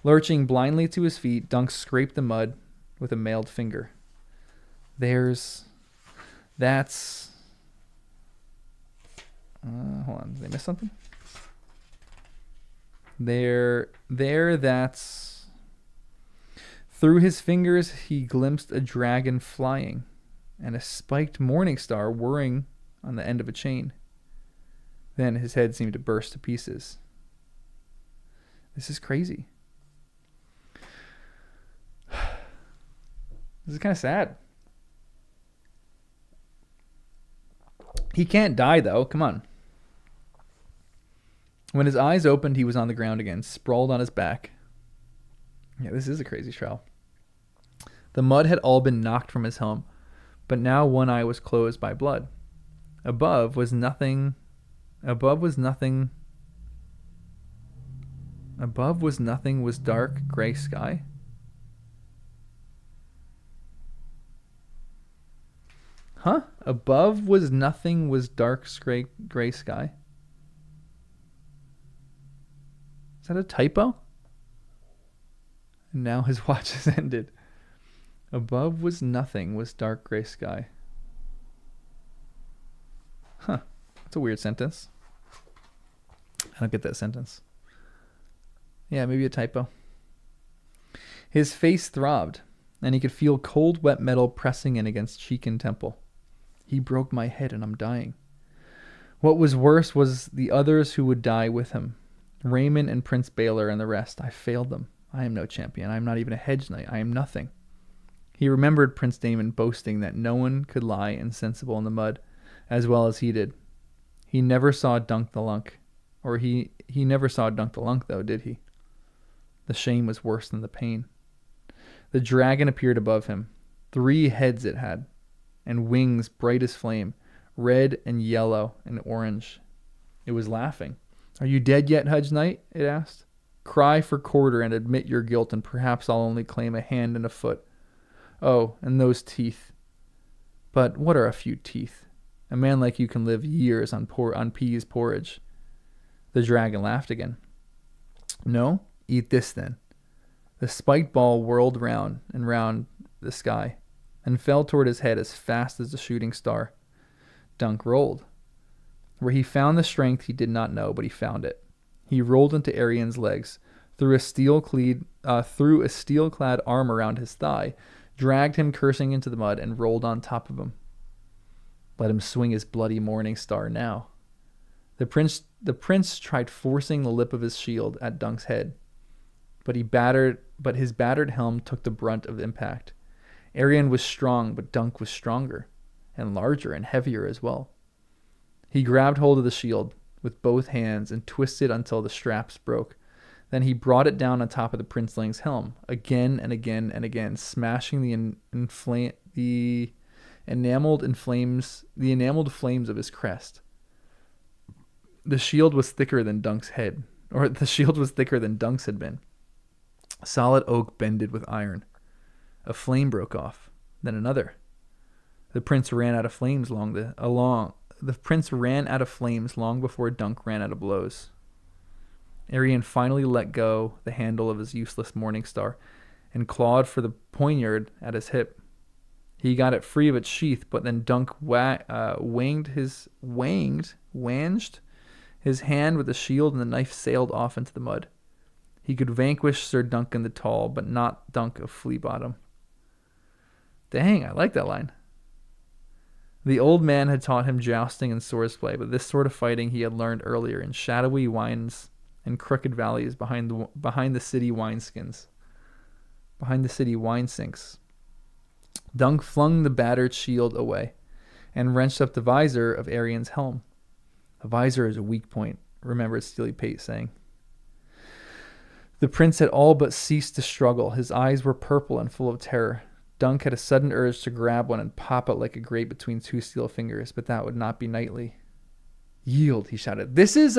Speaker 1: Lurching blindly to his feet, Dunk scraped the mud with a mailed finger. Hold on, did I miss something? That's... Through his fingers he glimpsed a dragon flying, and a spiked morning star whirring on the end of a chain. Then his head seemed to burst to pieces. This is crazy. This is kind of sad. He can't die, though. Come on. When his eyes opened, he was on the ground again, sprawled on his back. Yeah, this is a crazy trail. The mud had all been knocked from his helm, but now one eye was closed by blood. Above was nothing was dark gray sky. Huh? Above was nothing was dark gray sky. Is that a typo? And now his watch has ended. Above was nothing was dark gray sky. Huh. That's a weird sentence. don't get that sentence. Yeah, maybe a typo. His face throbbed, and he could feel cold, wet metal pressing in against cheek and temple. He broke my head, and I'm dying. What was worse was the others who would die with him. Raymond and Prince Baylor and the rest. I failed them. I am no champion. I am not even a hedge knight. I am nothing. He remembered Prince Damon boasting that no one could lie insensible in the mud as well as he did. He never saw Dunk the Lunk. Or he never saw Dunk the Lunk, though, did he? The shame was worse than the pain. The dragon appeared above him. 3 heads it had, and wings bright as flame, red and yellow and orange. It was laughing. Are you dead yet, Hedge Knight? It asked. Cry for quarter and admit your guilt, and perhaps I'll only claim a hand and a foot. Oh, and those teeth. But what are a few teeth? A man like you can live years on peas porridge. The dragon laughed again. No? Eat this then. The spiked ball whirled round and round the sky and fell toward his head as fast as a shooting star. Dunk rolled. Where he found the strength he did not know, but he found it. He rolled into Arian's legs, threw a steel-clad arm around his thigh, dragged him cursing into the mud, and rolled on top of him. Let him swing his bloody morning star now. The prince tried forcing the lip of his shield at Dunk's head, but his battered helm took the brunt of the impact. Arian was strong, but Dunk was stronger, and larger and heavier as well. He grabbed hold of the shield with both hands and twisted until the straps broke. Then he brought it down on top of the princeling's helm, again and again and again, smashing the enameled flames of his crest. The shield was thicker than Dunk's had been. Solid oak bended with iron. A flame broke off, then another. The prince ran out of flames long before Dunk ran out of blows. Arian finally let go the handle of his useless morning star and clawed for the poignard at his hip. He got it free of its sheath, but then Dunk wanged his hand with the shield, and the knife sailed off into the mud. He could vanquish Sir Duncan the Tall, but not Dunk of Flea Bottom. Dang, I like that line. The old man had taught him jousting and swordsplay, but this sort of fighting he had learned earlier in shadowy wines and crooked valleys behind the city wine sinks. Dunk flung the battered shield away and wrenched up the visor of Arian's helm. A visor is a weak point, remembered Steely Pate saying. The prince had all but ceased to struggle. His eyes were purple and full of terror. Dunk had a sudden urge to grab one and pop it like a grape between 2 steel fingers, but that would not be knightly. Yield, he shouted. This is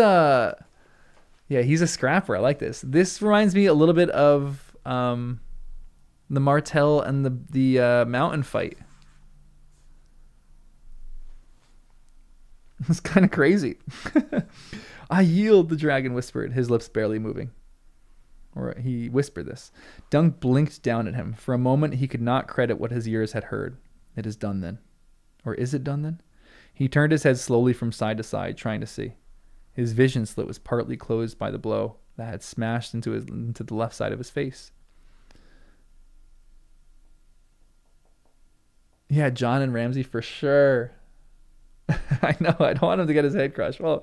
Speaker 1: yeah, he's a scrapper. I like this. This reminds me a little bit of the Martell and the mountain fight. It's kind of crazy. I yield, the dragon whispered, his lips barely moving. Or he whispered this. Dunk blinked down at him. For a moment, he could not credit what his ears had heard. It is done then. Or is it done then? He turned his head slowly from side to side, trying to see. His vision slit was partly closed by the blow that had smashed into the left side of his face. Yeah, John and Ramsey for sure. I know. I don't want him to get his head crushed. Well,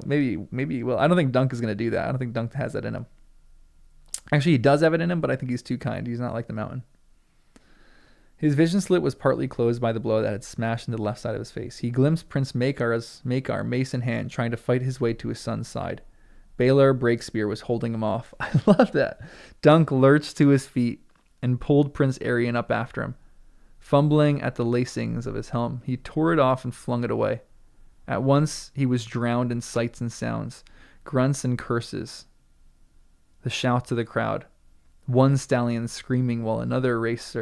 Speaker 1: maybe he will. I don't think Dunk is going to do that. I don't think Dunk has that in him. Actually, he does have it in him, but I think he's too kind. He's not like the mountain. His vision slit was partly closed by the blow that had smashed into the left side of his face. He glimpsed Prince Makar, mace in hand, trying to fight his way to his son's side. Baylor Breakspear was holding him off. I love that. Dunk lurched to his feet and pulled Prince Arian up after him. Fumbling at the lacings of his helm, he tore it off and flung it away. At once, he was drowned in sights and sounds, grunts and curses, the shouts of the crowd. One stallion screaming while another raced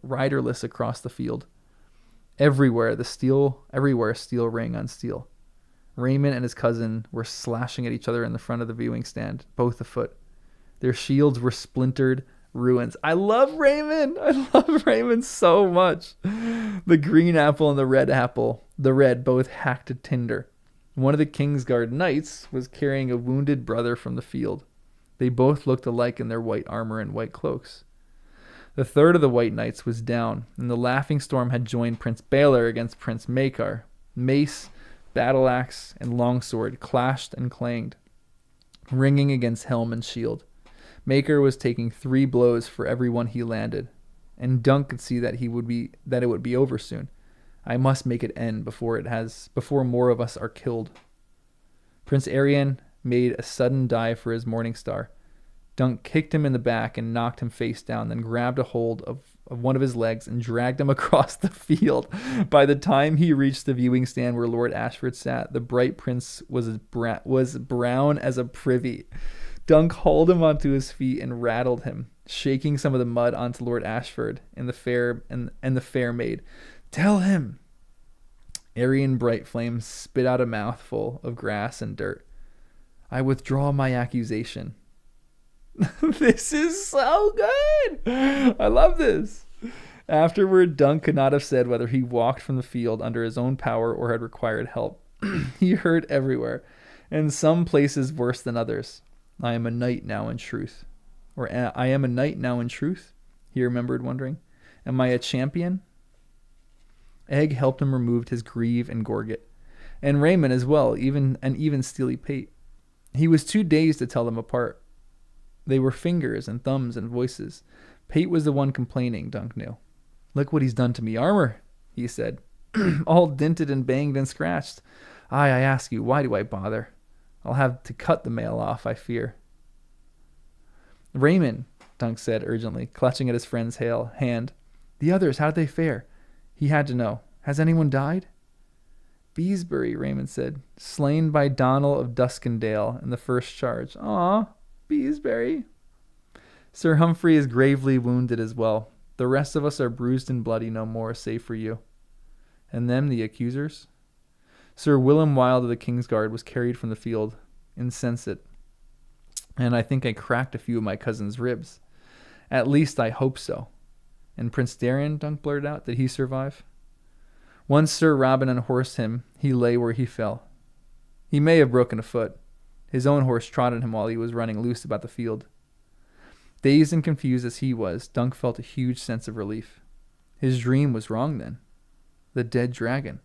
Speaker 1: riderless across the field. Everywhere steel rang on steel. Raymond and his cousin were slashing at each other in the front of the viewing stand, both afoot. Their shields were splintered ruins. I love Raymond. I love Raymond so much. The green apple and the red apple, both hacked to tinder. One of the Kingsguard knights was carrying a wounded brother from the field. They both looked alike in their white armor and white cloaks. The third of the white knights was down, and the laughing storm had joined Prince Baelor against Prince Maekar. Mace, battle axe, and longsword clashed and clanged, ringing against helm and shield. Maekar was taking 3 blows for every one he landed, and Dunk could see that it would be over soon. I must make it end before more of us are killed. Prince Arian made a sudden dive for his morning star. Dunk kicked him in the back and knocked him face down, then grabbed a hold of one of his legs and dragged him across the field. By the time he reached the viewing stand where Lord Ashford sat, the bright prince was brown as a privy. Dunk hauled him onto his feet and rattled him, shaking some of the mud onto Lord Ashford and the fair maid. Tell him. Arian Bright Flame spit out a mouthful of grass and dirt. I withdraw my accusation. This is so good. I love this. Afterward, Dunk could not have said whether he walked from the field under his own power or had required help. He hurt everywhere, and some places worse than others. I am a knight now in truth. Or I am a knight now in truth, he remembered wondering. Am I a champion? Egg helped him remove his greave and gorget, and Raymond as well, even Steely Pate. He was too dazed to tell them apart. They were fingers and thumbs and voices. Pate was the one complaining, Dunk knew. Look what he's done to me armor, he said. All dinted and banged and scratched. I ask you, why do I bother? I'll have to cut the mail off, I fear. Raymond, Dunk said urgently, clutching at his friend's hand. The others, how'd they fare? He had to know. Has anyone died? Beesbury, Raymond said, slain by Donald of Duskendale in the first charge. Aw, Beesbury. Sir Humphrey is gravely wounded as well. The rest of us are bruised and bloody no more, save for you. And them, the accusers? Sir Willem Wilde of the Kingsguard was carried from the field, insensate. And I think I cracked a few of my cousin's ribs. At least I hope so. And Prince Darien, Dunk blurted out, did he survive? Once Sir Robin unhorsed him, he lay where he fell. He may have broken a foot. His own horse trotted him while he was running loose about the field. Dazed and confused as he was, Dunk felt a huge sense of relief. His dream was wrong then. The dead dragon.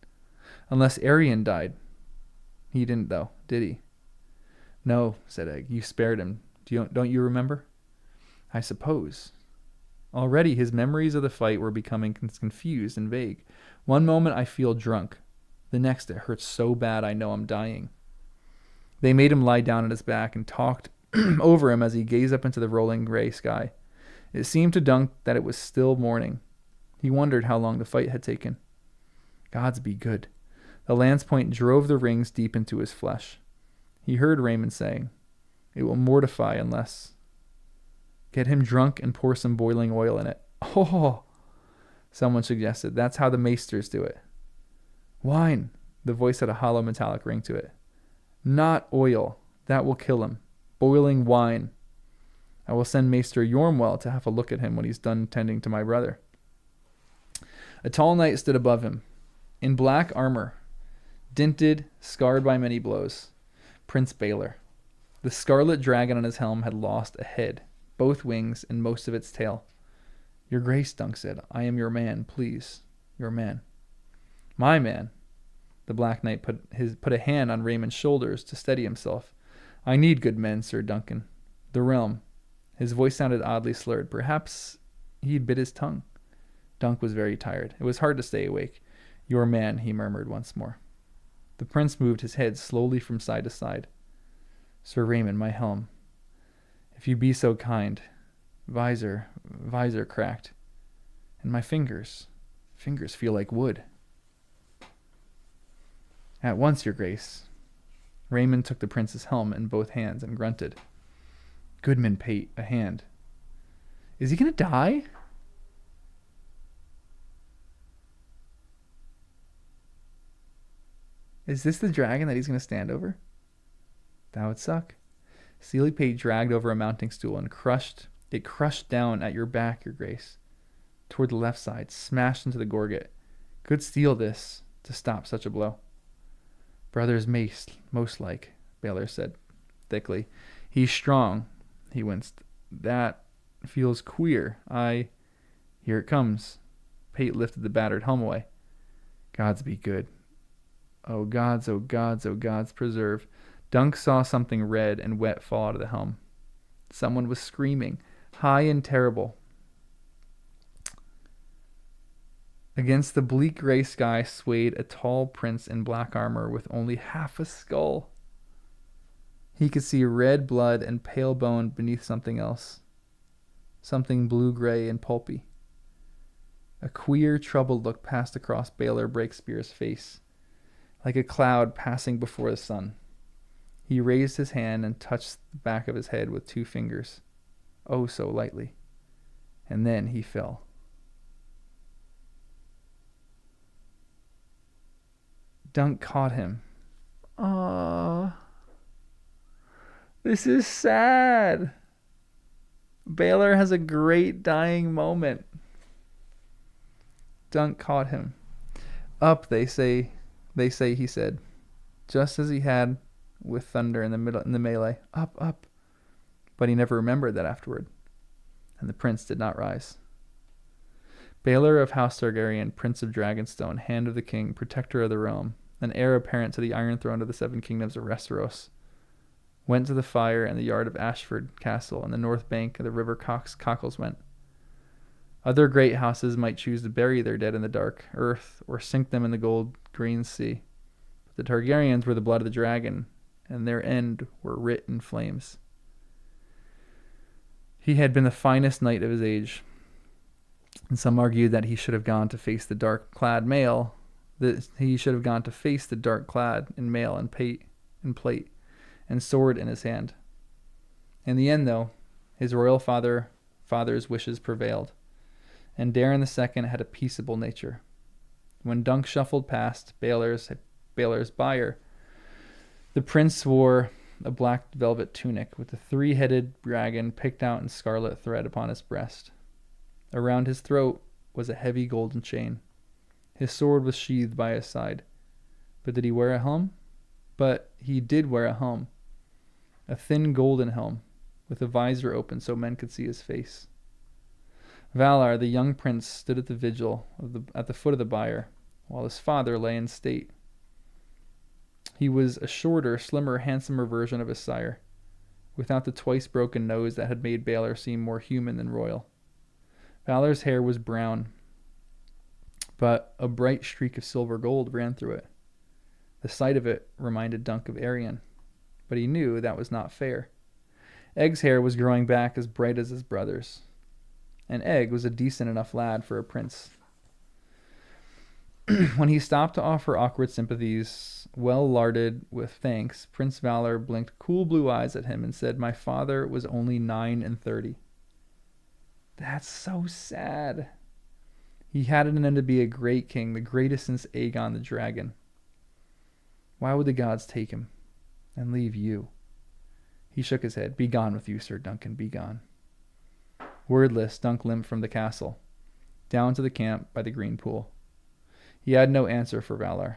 Speaker 1: Unless Arian died. He didn't, though, did he? No, said Egg. You spared him. Don't you remember? I suppose. Already his memories of the fight were becoming confused and vague. One moment I feel drunk. The next it hurts so bad I know I'm dying. They made him lie down on his back and talked over him as he gazed up into the rolling gray sky. It seemed to Dunk that it was still morning. He wondered how long the fight had taken. Gods be good. The lance point drove the rings deep into his flesh. He heard Raymond saying, it will mortify unless... Get him drunk and pour some boiling oil in it. Oh, someone suggested. That's how the maesters do it. Wine. The voice had a hollow metallic ring to it. Not oil. That will kill him. Boiling wine. I will send Maester Yormwell to have a look at him when he's done tending to my brother. A tall knight stood above him, in black armor, dinted, scarred by many blows. Prince Baelor. The scarlet dragon on his helm had lost a head, both wings, and most of its tail. Your Grace, Dunk said, I am your man, please. Your man. My man. The Black Knight put a hand on Raymond's shoulders to steady himself. I need good men, Sir Duncan. The realm. His voice sounded oddly slurred. Perhaps he'd bit his tongue. Dunk was very tired. It was hard to stay awake. Your man, he murmured once more. The prince moved his head slowly from side to side. Sir Raymond, my helm. If you be so kind. Visor cracked. And my fingers feel like wood. At once, your grace. Raymond took the prince's helm in both hands and grunted. Goodman Pate, a hand. Is he going to die? Is this the dragon that he's going to stand over? That would suck. Sealy Pate dragged over a mounting stool and crushed down at your back, your grace. Toward the left side, smashed into the gorget. Good steel this, to stop such a blow. Brother's most like, Baylor said thickly. He's strong. He winced. That feels queer. Here it comes. Pate lifted the battered helm away. Gods be good. Oh gods, oh gods, oh gods, preserve. Dunk saw something red and wet fall out of the helm. Someone was screaming, high and terrible. Against the bleak gray sky swayed a tall prince in black armor with only half a skull. He could see red blood and pale bone beneath something else. Something blue-gray and pulpy. A queer, troubled look passed across Baylor Breakspear's face, like a cloud passing before the sun. He raised his hand and touched the back of his head with 2 fingers, oh so lightly. And then he fell. Dunk caught him. Ah, this is sad. Baylor has a great dying moment. Dunk caught him. Up, they say, he said, just as he had with Thunder in the melee. Up, up. But he never remembered that afterward, and the prince did not rise. Baylor of House Targaryen, Prince of Dragonstone, Hand of the King, Protector of the Realm, and heir apparent to the Iron Throne of the 7 Kingdoms of Westeros, went to the fire in the yard of Ashford Castle, and the north bank of the river Cockles went. Other great houses might choose to bury their dead in the dark earth or sink them in the gold-green sea. But the Targaryens were the blood of the dragon, and their end were writ in flames. He had been the finest knight of his age, and some argued that he should have gone to face the dark-clad male, that he should have gone to face the dark-clad in mail and plate, and sword in his hand. In the end, though, his royal father's wishes prevailed, and Daeron II had a peaceable nature. When Dunk shuffled past Baylor's bier, the prince wore a black velvet tunic with a 3-headed dragon picked out in scarlet thread upon his breast. Around his throat was a heavy golden chain. His sword was sheathed by his side. But did he wear a helm? But he did wear a helm. A thin golden helm, with a visor open so men could see his face. Valar, the young prince, stood at the vigil at the foot of the bier, while his father lay in state. He was a shorter, slimmer, handsomer version of his sire, without the twice-broken nose that had made Baylor seem more human than royal. Valar's hair was brown, but a bright streak of silver gold ran through it. The sight of it reminded Dunk of Arion, but he knew that was not fair. Egg's hair was growing back as bright as his brother's, and Egg was a decent enough lad for a prince. When he stopped to offer awkward sympathies, well larded with thanks, Prince Valar blinked cool blue eyes at him and said, "My father was only 39." That's so sad. He had it in him to be a great king, the greatest since Aegon the Dragon. Why would the gods take him and leave you? He shook his head. Be gone with you, Sir Duncan, be gone. Wordless, Dunk limped from the castle, down to the camp by the green pool. He had no answer for Valar,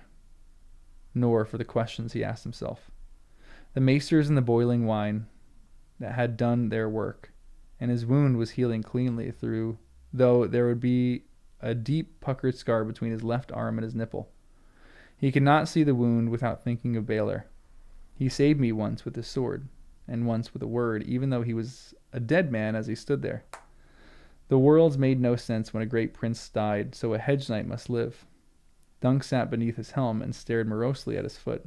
Speaker 1: nor for the questions he asked himself. The maesters and the boiling wine that had done their work, and his wound was healing cleanly though there would be a deep puckered scar between his left arm and his nipple. He could not see the wound without thinking of Baylor. He saved me once with his sword, and once with a word, even though he was a dead man as he stood there. The worlds made no sense when a great prince died, so a hedge knight must live. Dunk sat beneath his helm and stared morosely at his foot.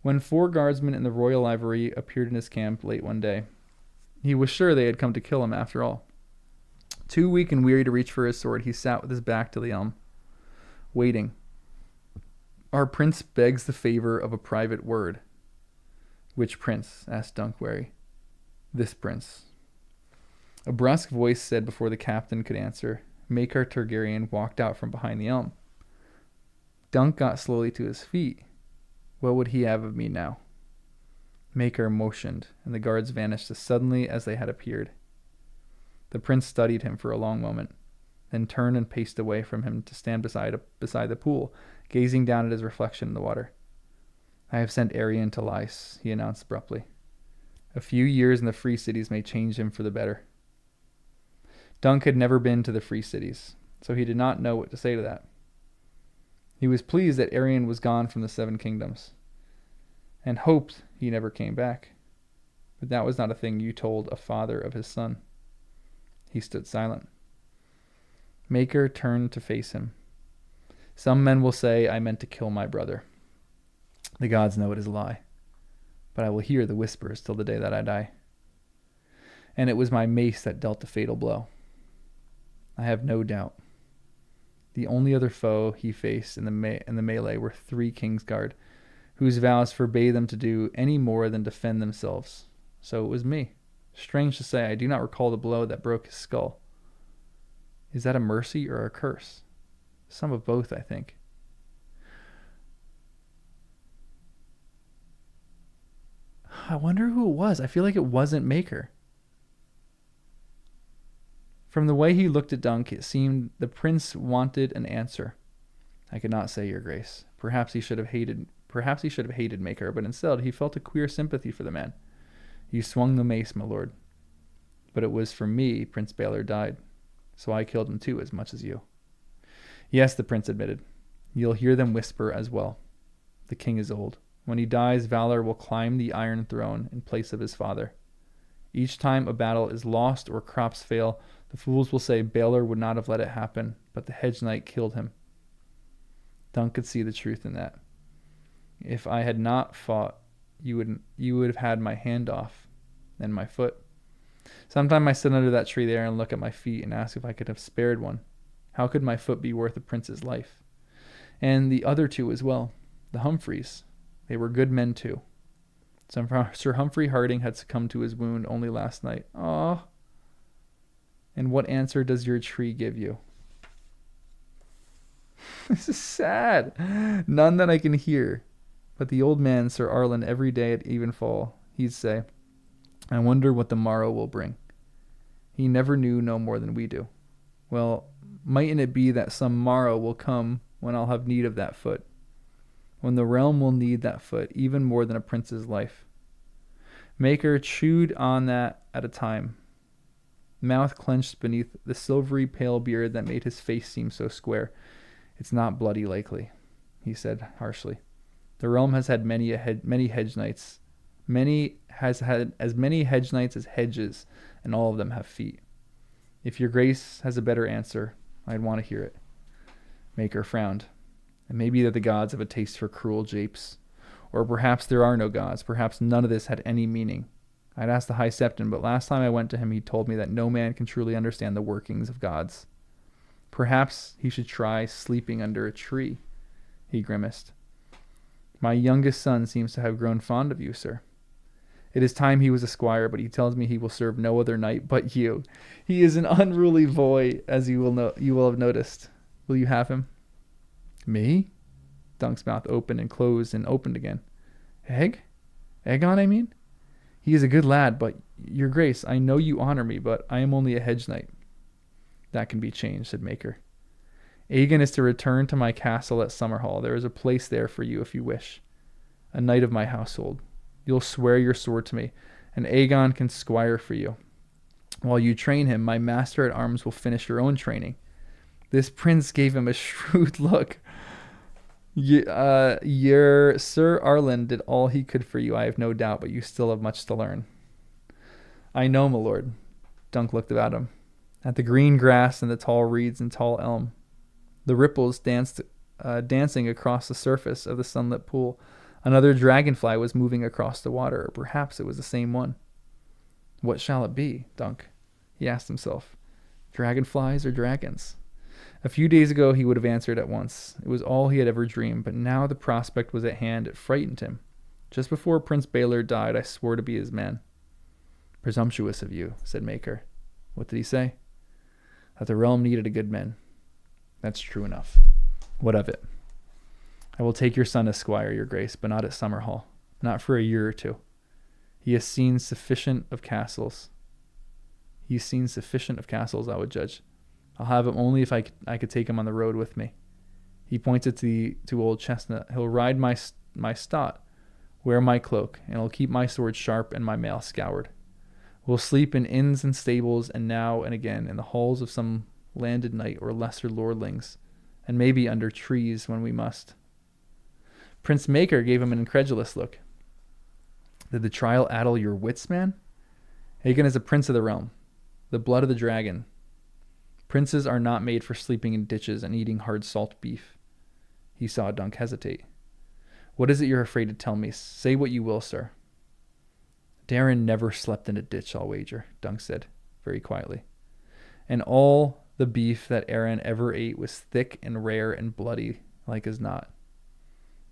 Speaker 1: When 4 guardsmen in the royal livery appeared in his camp late one day, he was sure they had come to kill him after all. Too weak and weary to reach for his sword, he sat with his back to the elm, waiting. Our prince begs the favor of a private word. Which prince? Asked Dunk wary. This prince. A brusque voice said before the captain could answer, Maekar Targaryen walked out from behind the elm. Dunk got slowly to his feet. What would he have of me now? Maekar motioned, and the guards vanished as suddenly as they had appeared. The prince studied him for a long moment, then turned and paced away from him to stand beside the pool, gazing down at his reflection in the water. I have sent Arian to Lys, he announced abruptly. A few years in the free cities may change him for the better. Dunk had never been to the free cities, so he did not know what to say to that. He was pleased that Arian was gone from the Seven Kingdoms, and hoped he never came back. But that was not a thing you told a father of his son. He stood silent. Maker turned to face him. Some men will say, I meant to kill my brother. The gods know it is a lie, but I will hear the whispers till the day that I die. And it was my mace that dealt the fatal blow. I have no doubt. The only other foe he faced in the melee were 3 Kingsguard, whose vows forbade them to do any more than defend themselves. So it was me. Strange to say, I do not recall the blow that broke his skull. Is that a mercy or a curse? Some of both, I think. I wonder who it was. I feel like it wasn't Maker. From the way he looked at Dunk, it seemed the prince wanted an answer. I could not say, Your Grace. Perhaps he should have hated Maker, but instead he felt a queer sympathy for the man. You swung the mace, my lord. But it was for me Prince Baylor died, so I killed him too, as much as you. Yes, the prince admitted. You'll hear them whisper as well. The king is old. When he dies, Valor will climb the Iron Throne in place of his father. Each time a battle is lost or crops fail, the fools will say Baylor would not have let it happen, but the Hedge Knight killed him. Dunk could see the truth in that. If I had not fought, you would have had my hand off, and my foot. Sometimes I sit under that tree there and look at my feet and ask if I could have spared one. How could my foot be worth a prince's life? And the other 2 as well, the Humphreys. They were good men too. Sir Humphrey Harding had succumbed to his wound only last night. Ah. And what answer does your tree give you? This is sad. None that I can hear. But the old man, Sir Arlen, every day at evenfall, he'd say, I wonder what the morrow will bring. He never knew no more than we do. Well, mightn't it be that some morrow will come when I'll have need of that foot? When the realm will need that foot, even more than a prince's life. Maker chewed on that at a time, mouth clenched beneath the silvery pale beard that made his face seem so square. It's not bloody likely, he said harshly. The realm has had many hedge knights. Many has had as many hedge knights as hedges, and all of them have feet. If your grace has a better answer, I'd want to hear it. Maker frowned. It may be that the gods have a taste for cruel japes. Or perhaps there are no gods. Perhaps none of this had any meaning. I'd asked the High Septon, but last time I went to him he told me that no man can truly understand the workings of gods. Perhaps he should try sleeping under a tree, he grimaced. My youngest son seems to have grown fond of you, sir. It is time he was a squire, but he tells me he will serve no other knight but you. He is an unruly boy, as you will have noticed. Will you have him? Me? Dunk's mouth opened and closed and opened again. Aegon, I mean? He is a good lad, but, your grace, I know you honor me, but I am only a hedge knight. That can be changed, said Maker. Aegon is to return to my castle at Summerhall. There is a place there for you if you wish. A knight of my household. You'll swear your sword to me, and Aegon can squire for you. While you train him, my master at arms will finish your own training. This prince gave him a shrewd look. Your Sir Arlen did all he could for you, I have no doubt, but you still have much to learn. I know, my lord. Dunk looked about him. At the green grass and the tall reeds and tall elm. The ripples dancing across the surface of the sunlit pool. Another dragonfly was moving across the water, or perhaps it was the same one. What shall it be, Dunk? He asked himself. Dragonflies or dragons? A few days ago he would have answered at once. It was all he had ever dreamed, but now the prospect was at hand. It frightened him. Just before Prince Baylor died, I swore to be his man. Presumptuous of you, said Maker. What did he say? That the realm needed a good man. That's true enough. What of it? I will take your son as squire, your grace, but not at Summerhall. Not for a year or two. He has seen sufficient of castles. I would judge. I'll have him only if I could take him on the road with me. He pointed to old Chestnut. He'll ride my stot, Wear my cloak, and I'll keep my sword sharp and my mail scoured. We'll sleep in inns and stables, and now and again in the halls of some landed knight or lesser lordlings, and maybe under trees when we must. Prince Maker gave him an incredulous look. Did the trial addle your wits, man? Hagen is a prince of the realm, the blood of the dragon. Princes are not made for sleeping in ditches and eating hard salt beef. He saw Dunk hesitate. What is it you're afraid to tell me? Say what you will, sir. Darren never slept in a ditch, I'll wager, Dunk said, very quietly. And all the beef that Aaron ever ate was thick and rare and bloody, like as not.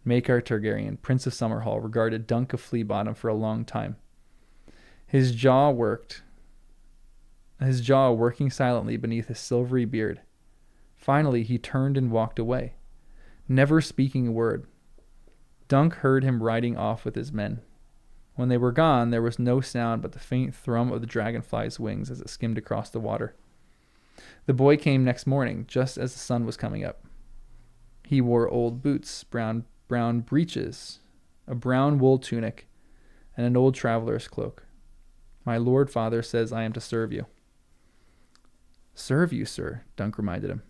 Speaker 1: Maekar Targaryen, Prince of Summerhall, regarded Dunk of Fleabottom for a long time. His jaw working silently beneath his silvery beard. Finally, he turned and walked away, never speaking a word. Dunk heard him riding off with his men. When they were gone, there was no sound but the faint thrum of the dragonfly's wings as it skimmed across the water. The boy came next morning, just as the sun was coming up. He wore old boots, brown breeches, a brown wool tunic, and an old traveler's cloak. My lord father says I am to serve you. Serve you, sir, Dunk reminded him.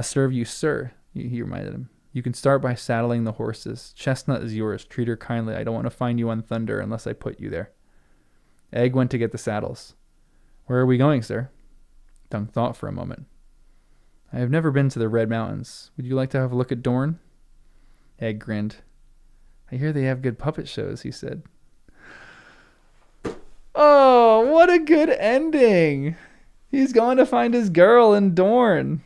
Speaker 1: Serve you, sir, he reminded him. You can start by saddling the horses. Chestnut is yours. Treat her kindly. I don't want to find you on Thunder unless I put you there. Egg went to get the saddles. Where are we going, sir? Dunk thought for a moment. I have never been to the Red Mountains. Would you like to have a look at Dorne? Egg grinned. I hear they have good puppet shows, he said. Oh, what a good ending. He's going to find his girl in Dorne.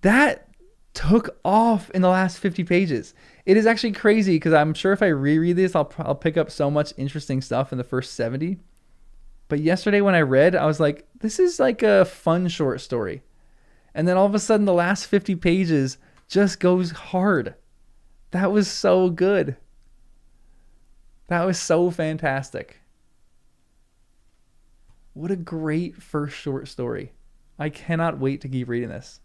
Speaker 1: That took off in the last 50 pages. It is actually crazy because I'm sure if I reread this, I'll pick up so much interesting stuff in the first 70. But yesterday when I read, I was like, this is like a fun short story. And then all of a sudden, the last 50 pages just goes hard. That was so good. That was so fantastic. What a great first short story. I cannot wait to keep reading this.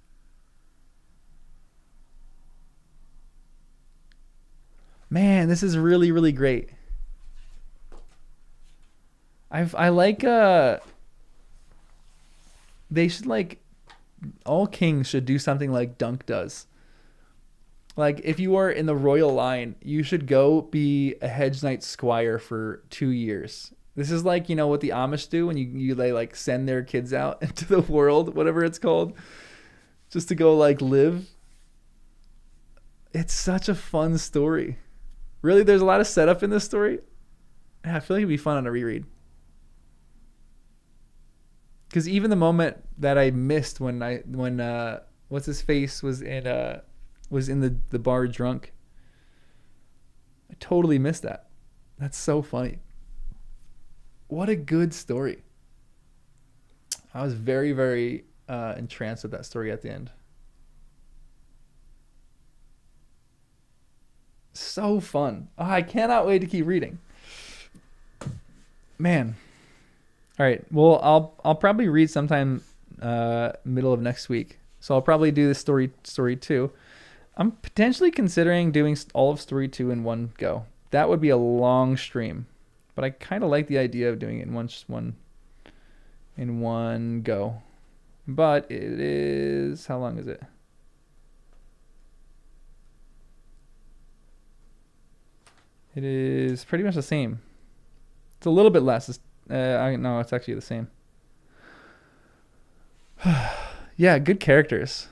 Speaker 1: Man, this is really, really great. I like they should like all kings should do something like Dunk does. Like if you are in the royal line, you should go be a Hedge Knight squire for 2 years. This is like, you know, what the Amish do when they like send their kids out into the world, whatever it's called, just to go like live. It's such a fun story. Really, there's a lot of setup in this story. I feel like it'd be fun on a reread. Because even the moment that I missed when what's his face was in the bar drunk, I totally missed that. That's so funny. What a good story. I was very, very entranced with that story at the end. So fun. Oh, I cannot wait to keep reading. Man. All right. Well, I'll probably read sometime middle of next week. So I'll probably do this story 2. I'm potentially considering doing all of story 2 in one go. That would be a long stream, but I kind of like the idea of doing it in one go. But it is, how long is it? It is pretty much the same. It's a little bit less. No, it's actually the same. Yeah, good characters.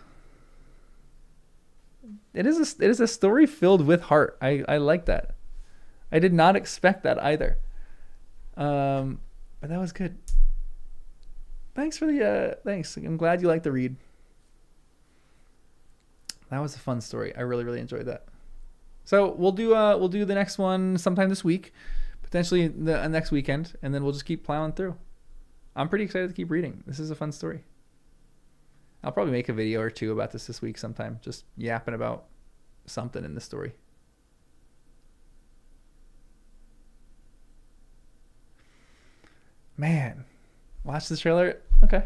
Speaker 1: It is a story filled with heart. I like that. I did not expect that either. But that was good. Thanks for the thanks. I'm glad you liked the read. That was a fun story. I really, really enjoyed that. So we'll do the next one sometime this week, potentially the next weekend, and then we'll just keep plowing through. I'm pretty excited to keep reading. This is a fun story. I'll probably make a video or 2 about this week sometime, just yapping about something in the story. Man, watch this trailer. Okay.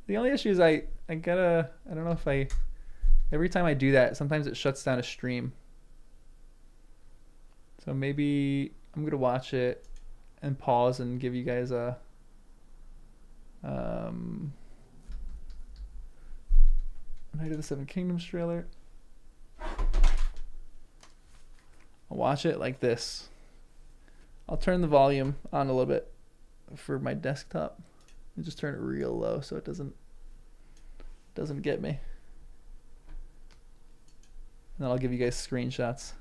Speaker 1: The only issue is I don't know if I Every time I do that, sometimes it shuts down a stream. So maybe I'm gonna watch it and pause and give you guys a Night of the Seven Kingdoms trailer. I'll watch it like this. I'll turn the volume on a little bit for my desktop and just turn it real low so it doesn't get me. And then I'll give you guys screenshots.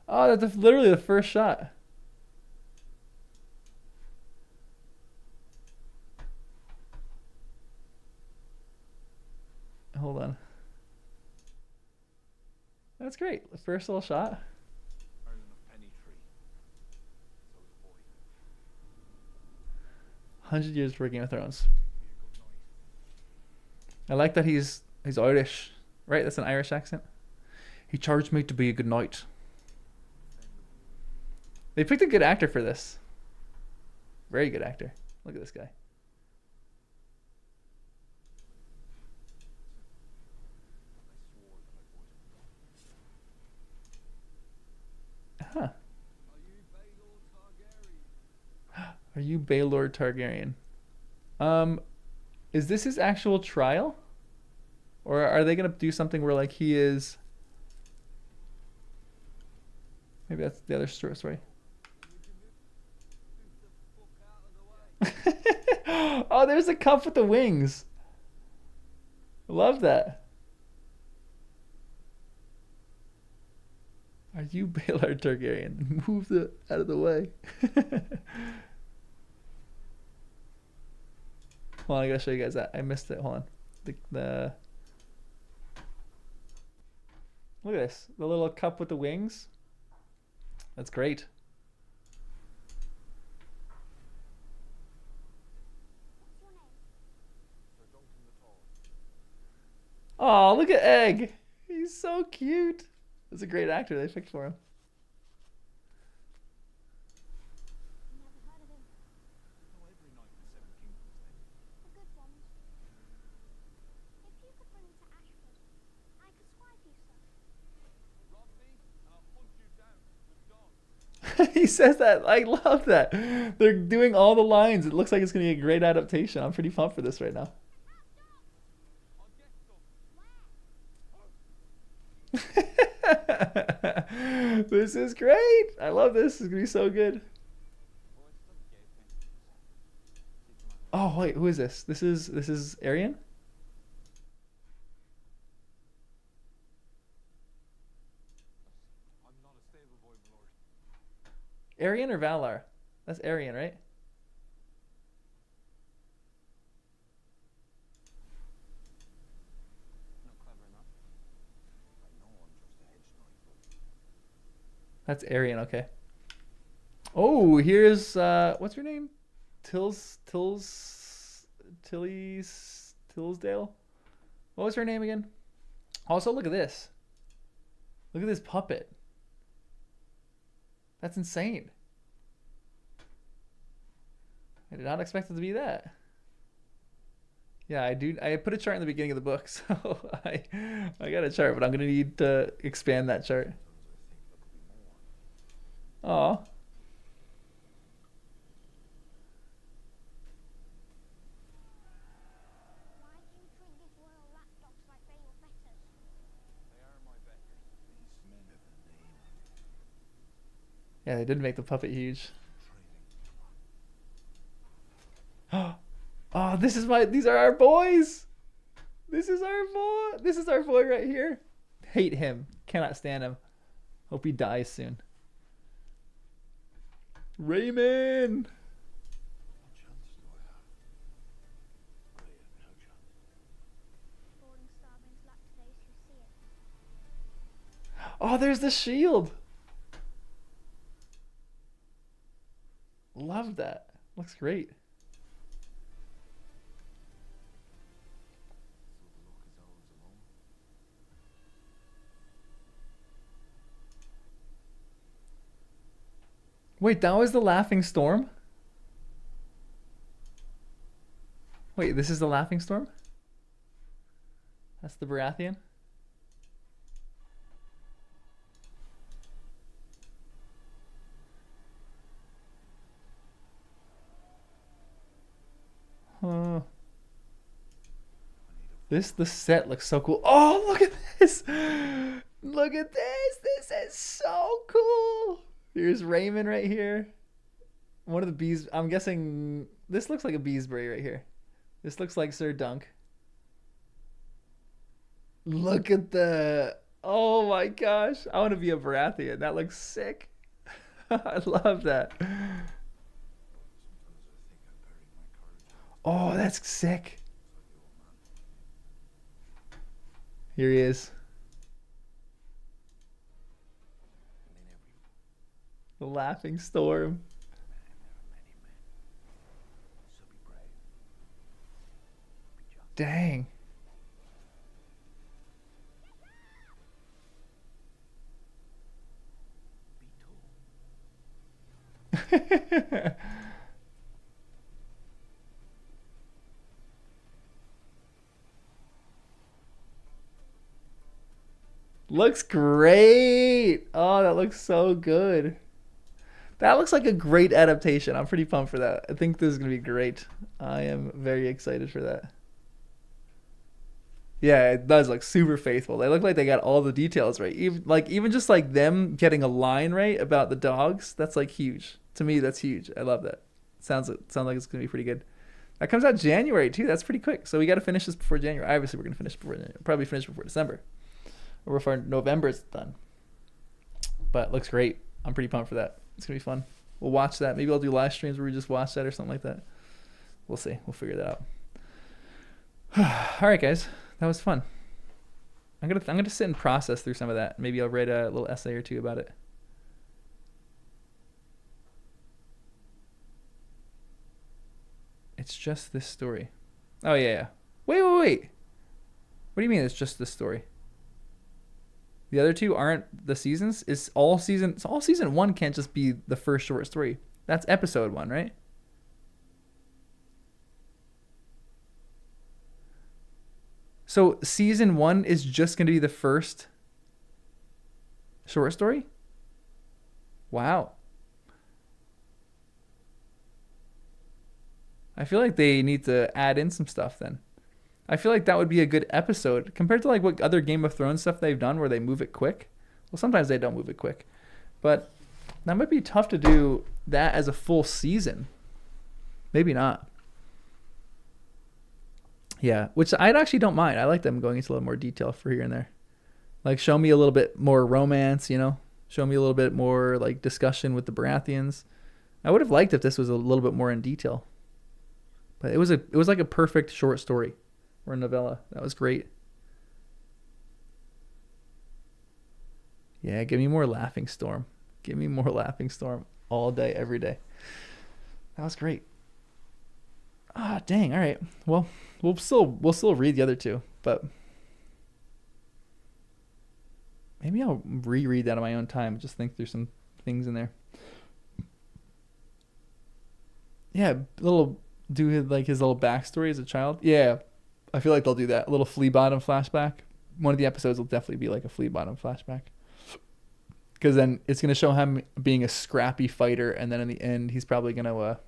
Speaker 1: Oh, that's literally the first shot. Hold on. That's great. The first little shot. 100 years for Game of Thrones. I like that he's Irish, right? That's an Irish accent. He charged me to be a good knight. They picked a good actor for this. Very good actor. Look at this guy. Huh. Are you Baelor Targaryen? Is this his actual trial? Or are they gonna do something where like he is? Maybe that's the other story. Oh, there's a cup with the wings. Love that. Are you Baelor Targaryen? Move out of the way. Hold on, I gotta show you guys that. I missed it. Hold on. The look at this. The little cup with the wings. That's great. Oh, look at Egg. He's so cute. That's a great actor they picked for him. He says that. I love that. They're doing all the lines. It looks like it's going to be a great adaptation. I'm pretty pumped for this right now. This is great. I love this. It's going to be so good. Oh, wait. Who is this? This is Arian? Arian or Valar? That's Arian, right? That's Arian, okay. Oh, here's what's your name? Tillsdale? What was her name again? Also, look at this. Look at this puppet. That's insane. I did not expect it to be that. Yeah, I do. I put a chart in the beginning of the book, so I got a chart, but I'm gonna need to expand that chart. Oh. Yeah, they did make the puppet huge. Oh, these are our boys. This is our boy. This is our boy right here. Hate him. Cannot stand him. Hope he dies soon. Raymond. Oh, there's the shield. Love that. Looks great. Wait, that was the Laughing Storm? Wait, this is the Laughing Storm? That's the Baratheon? Huh. The set looks so cool. Oh, look at this. Look at this. This is so cool. Here's Raymond right here. One of the bees. I'm guessing this looks like a Beesbury right here. This looks like Sir Dunk. Look at the. Oh my gosh. I want to be a Baratheon. That looks sick. I love that. Oh, that's sick. Here he is. The Laughing Storm. Dang. Looks great. Oh, that looks so good. That looks like a great adaptation. I'm pretty pumped for that. I think this is going to be great. I am very excited for that. Yeah, it does look super faithful. They look like they got all the details right. Even just like them getting a line right about the dogs, that's like huge. To me, that's huge. I love that. Sounds like it's gonna be pretty good. That comes out January too. That's pretty quick. So we got to finish this before January. Obviously, we're gonna finish before January. Probably finish before December, or before November is done. But it looks great. I'm pretty pumped for that. It's gonna be fun. We'll watch that. Maybe I'll do live streams where we just watch that or something like that. We'll see. We'll figure that out. All right, guys. That was fun. I'm gonna sit and process through some of that. Maybe I'll write a little essay or two about it. It's just this story. Oh yeah. Wait. What do you mean it's just this story? The other two aren't the seasons? It's all season one can't just be the first short story. That's episode 1, right? So season 1 is just going to be the first short story? Wow. I feel like they need to add in some stuff then. I feel like that would be a good episode compared to like what other Game of Thrones stuff they've done where they move it quick. Well, sometimes they don't move it quick. But that might be tough to do that as a full season. Maybe not. Yeah, which I actually don't mind. I like them going into a little more detail for here and there. Like, show me a little bit more romance, you know? Show me a little bit more, like, discussion with the Baratheons. I would have liked if this was a little bit more in detail. But it was like a perfect short story or a novella. That was great. Yeah, give me more Laughing Storm. Give me more Laughing Storm all day, every day. That was great. Ah, dang. All right. Well, we'll still read the other two, but maybe I'll reread that on my own time. Just think through some things in there. Yeah, do like his little backstory as a child. Yeah, I feel like they'll do that. A little Flea Bottom flashback. One of the episodes will definitely be like a Flea Bottom flashback. Because then it's going to show him being a scrappy fighter, and then in the end, he's probably going to,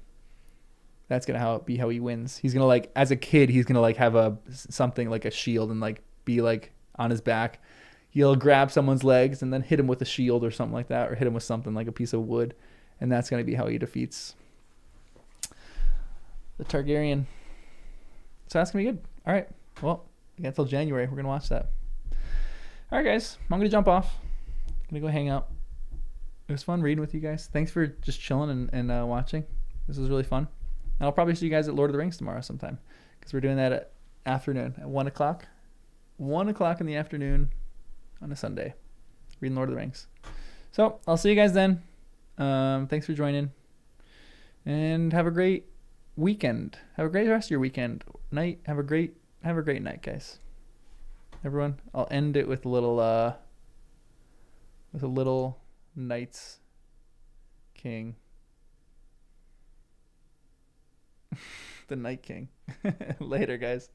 Speaker 1: that's going to be how he wins. He's going to, like, as a kid, he's going to, like, have something like a shield and, like, be, like, on his back. He'll grab someone's legs and then hit him with a shield or something like that, or hit him with something like a piece of wood, and that's going to be how he defeats the Targaryen. So that's going to be good. All right. Well, we got until January. We're going to watch that. All right, guys. I'm going to jump off. Gonna go hang out. It was fun reading with you guys. Thanks for just chilling and watching. This was really fun. And I'll probably see you guys at Lord of the Rings tomorrow sometime, because we're doing that at afternoon at 1 o'clock. 1 o'clock in the afternoon on a Sunday, reading Lord of the Rings. So I'll see you guys then. Thanks for joining, and have a great weekend. Have a great rest of your weekend night. Have a great night, guys. Everyone, I'll end it with a little Knights King. The Night King. Later, guys.